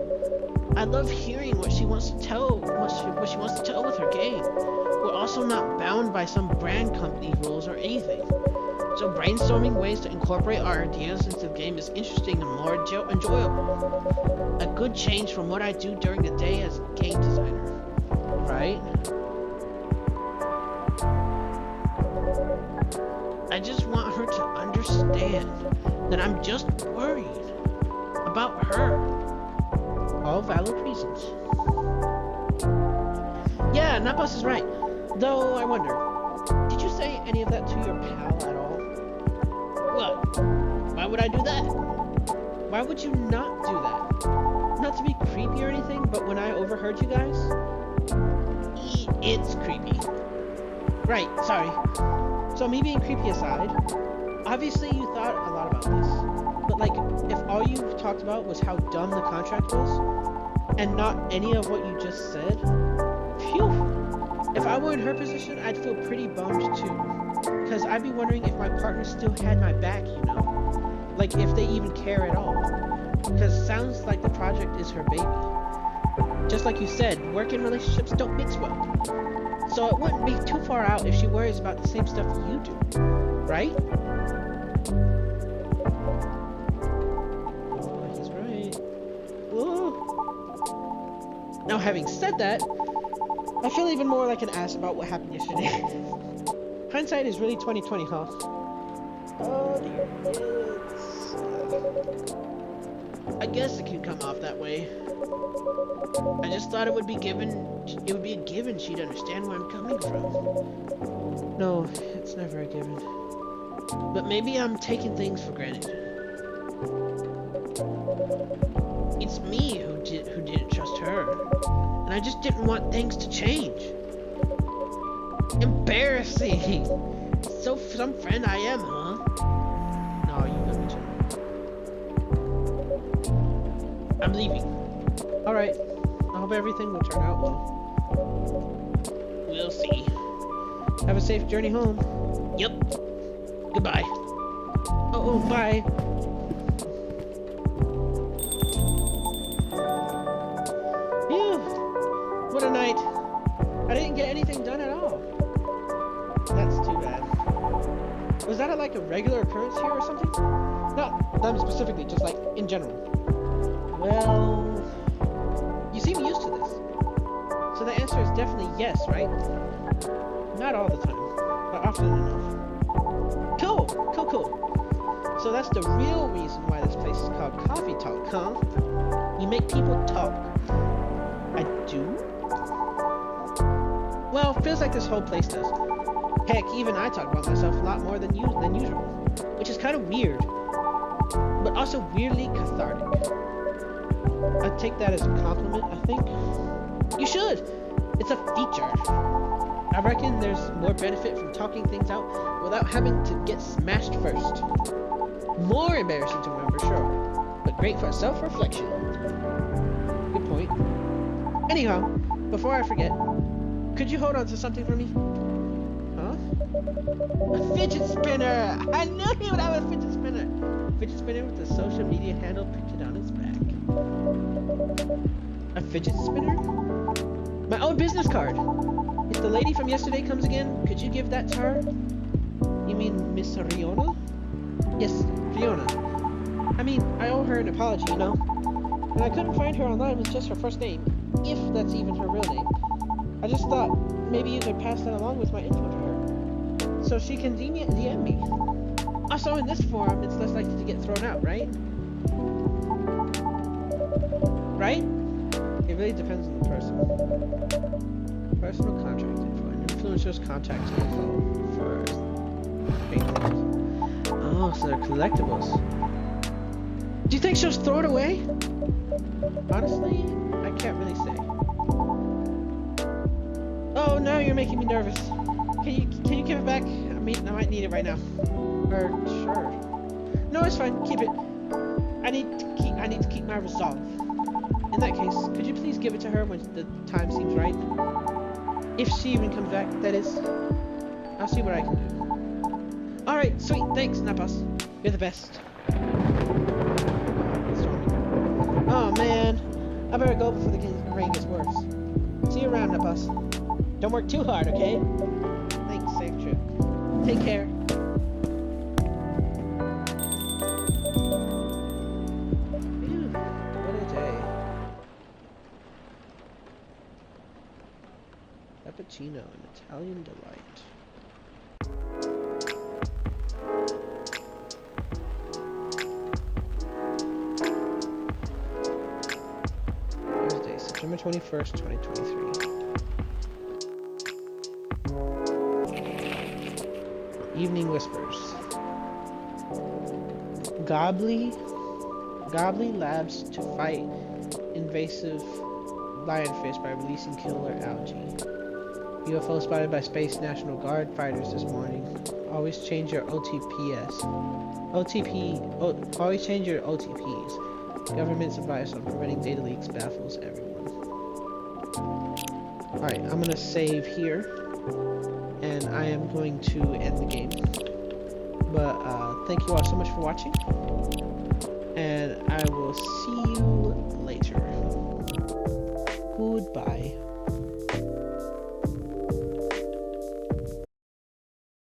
I love hearing what she wants to tell, what she wants to tell with her game. We're also not bound by some brand company rules or anything. So brainstorming ways to incorporate our ideas into the game is interesting and more enjoyable. A good change from what I do during the day as a game designer. Right? I just want her to understand that I'm just worried about her. All valid reasons. Yeah, Napos is right. Though I wonder, did you say any of that to your pal at all? What? Why would I do that? Why would you not do that? Not to be creepy or anything, but when I overheard you guys, it's creepy. Right, sorry. So me being creepy aside, obviously you thought a lot about this. But like, if all you talked about was how dumb the contract was, and not any of what you just said, phew. If I were in her position, I'd feel pretty bummed too. Because I'd be wondering if my partner still had my back, you know? Like, if they even care at all. Because it sounds like the project is her baby. Just like you said, work and relationships don't mix well. So it wouldn't be too far out if she worries about the same stuff you do. Right? Oh, he's right. Ooh. Now, having said that, I feel even more like an ass about what happened yesterday. Hindsight is really 20/20, huh? Oh dear. I guess it can come off that way. I just thought it would be a given she'd understand where I'm coming from. No, it's never a given. But maybe I'm taking things for granted. It's me who didn't trust her. And I just didn't want things to change. Embarrassing! So some friend I am, huh? No, you got me too. I'm leaving. Alright. I hope everything will turn out well. We'll see. Have a safe journey home. Yep. Goodbye. Oh, bye. Phew. What a night. I didn't get anything done at all. That's too bad. Was that like a regular occurrence here or something? Not them specifically, just like in general. Well, you seem used to this. So the answer is definitely yes, right? Not all the time, but often enough. Cool. So that's the real reason why this place is called Coffee Talk, huh? You make people talk. I do? Well, feels like this whole place does. Heck, even I talk about myself a lot more than usual, which is kind of weird, but also weirdly cathartic. I take that as a compliment, I think. You should! It's a feature. I reckon there's more benefit from talking things out without having to get smashed first. More embarrassing to remember, sure, but great for self-reflection. Good point. Anyhow, before I forget, could you hold on to something for me? Huh? A fidget spinner! I knew he would have a fidget spinner! Fidget spinner with the social media handle pictured on its back. A fidget spinner? My old business card! If the lady from yesterday comes again, could you give that to her? You mean Miss Riona? Yes, Riona. I mean, I owe her an apology, you know? And I couldn't find her online with just her first name, if that's even her real name. I just thought maybe you could pass that along with my info to her, so she can DM me. Also, in this forum, it's less likely to get thrown out, right? Right? It really depends on the person. Personal contract info and influencers' contact info for fake things. Oh, so they're collectibles. Do you think she'll throw it away? Honestly, I can't really say. Oh, now you're making me nervous. Can you give it back? I might need it right now. Or sure. No, it's fine. Keep it. I need to keep my resolve. In that case, could you please give it to her when the time seems right? If she even comes back, that is. I'll see what I can do. Alright, sweet. Thanks, Napas. You're the best. Oh man, I better go before the rain gets worse. See you around, Napas. Don't work too hard, okay? Thanks, safe trip. Take care. Phew, what a day. Cappuccino, an Italian delight. September 21st, 2023. Evening Whispers. Gobbly labs to fight invasive lionfish by releasing killer algae. UFO spotted by Space National Guard fighters this morning. Always change your OTPs. Always change your OTPs. Government's advice on preventing data leaks baffles everyone. Alright, I'm gonna save here, and I am going to end the game. But thank you all so much for watching, and I will see you later. Goodbye.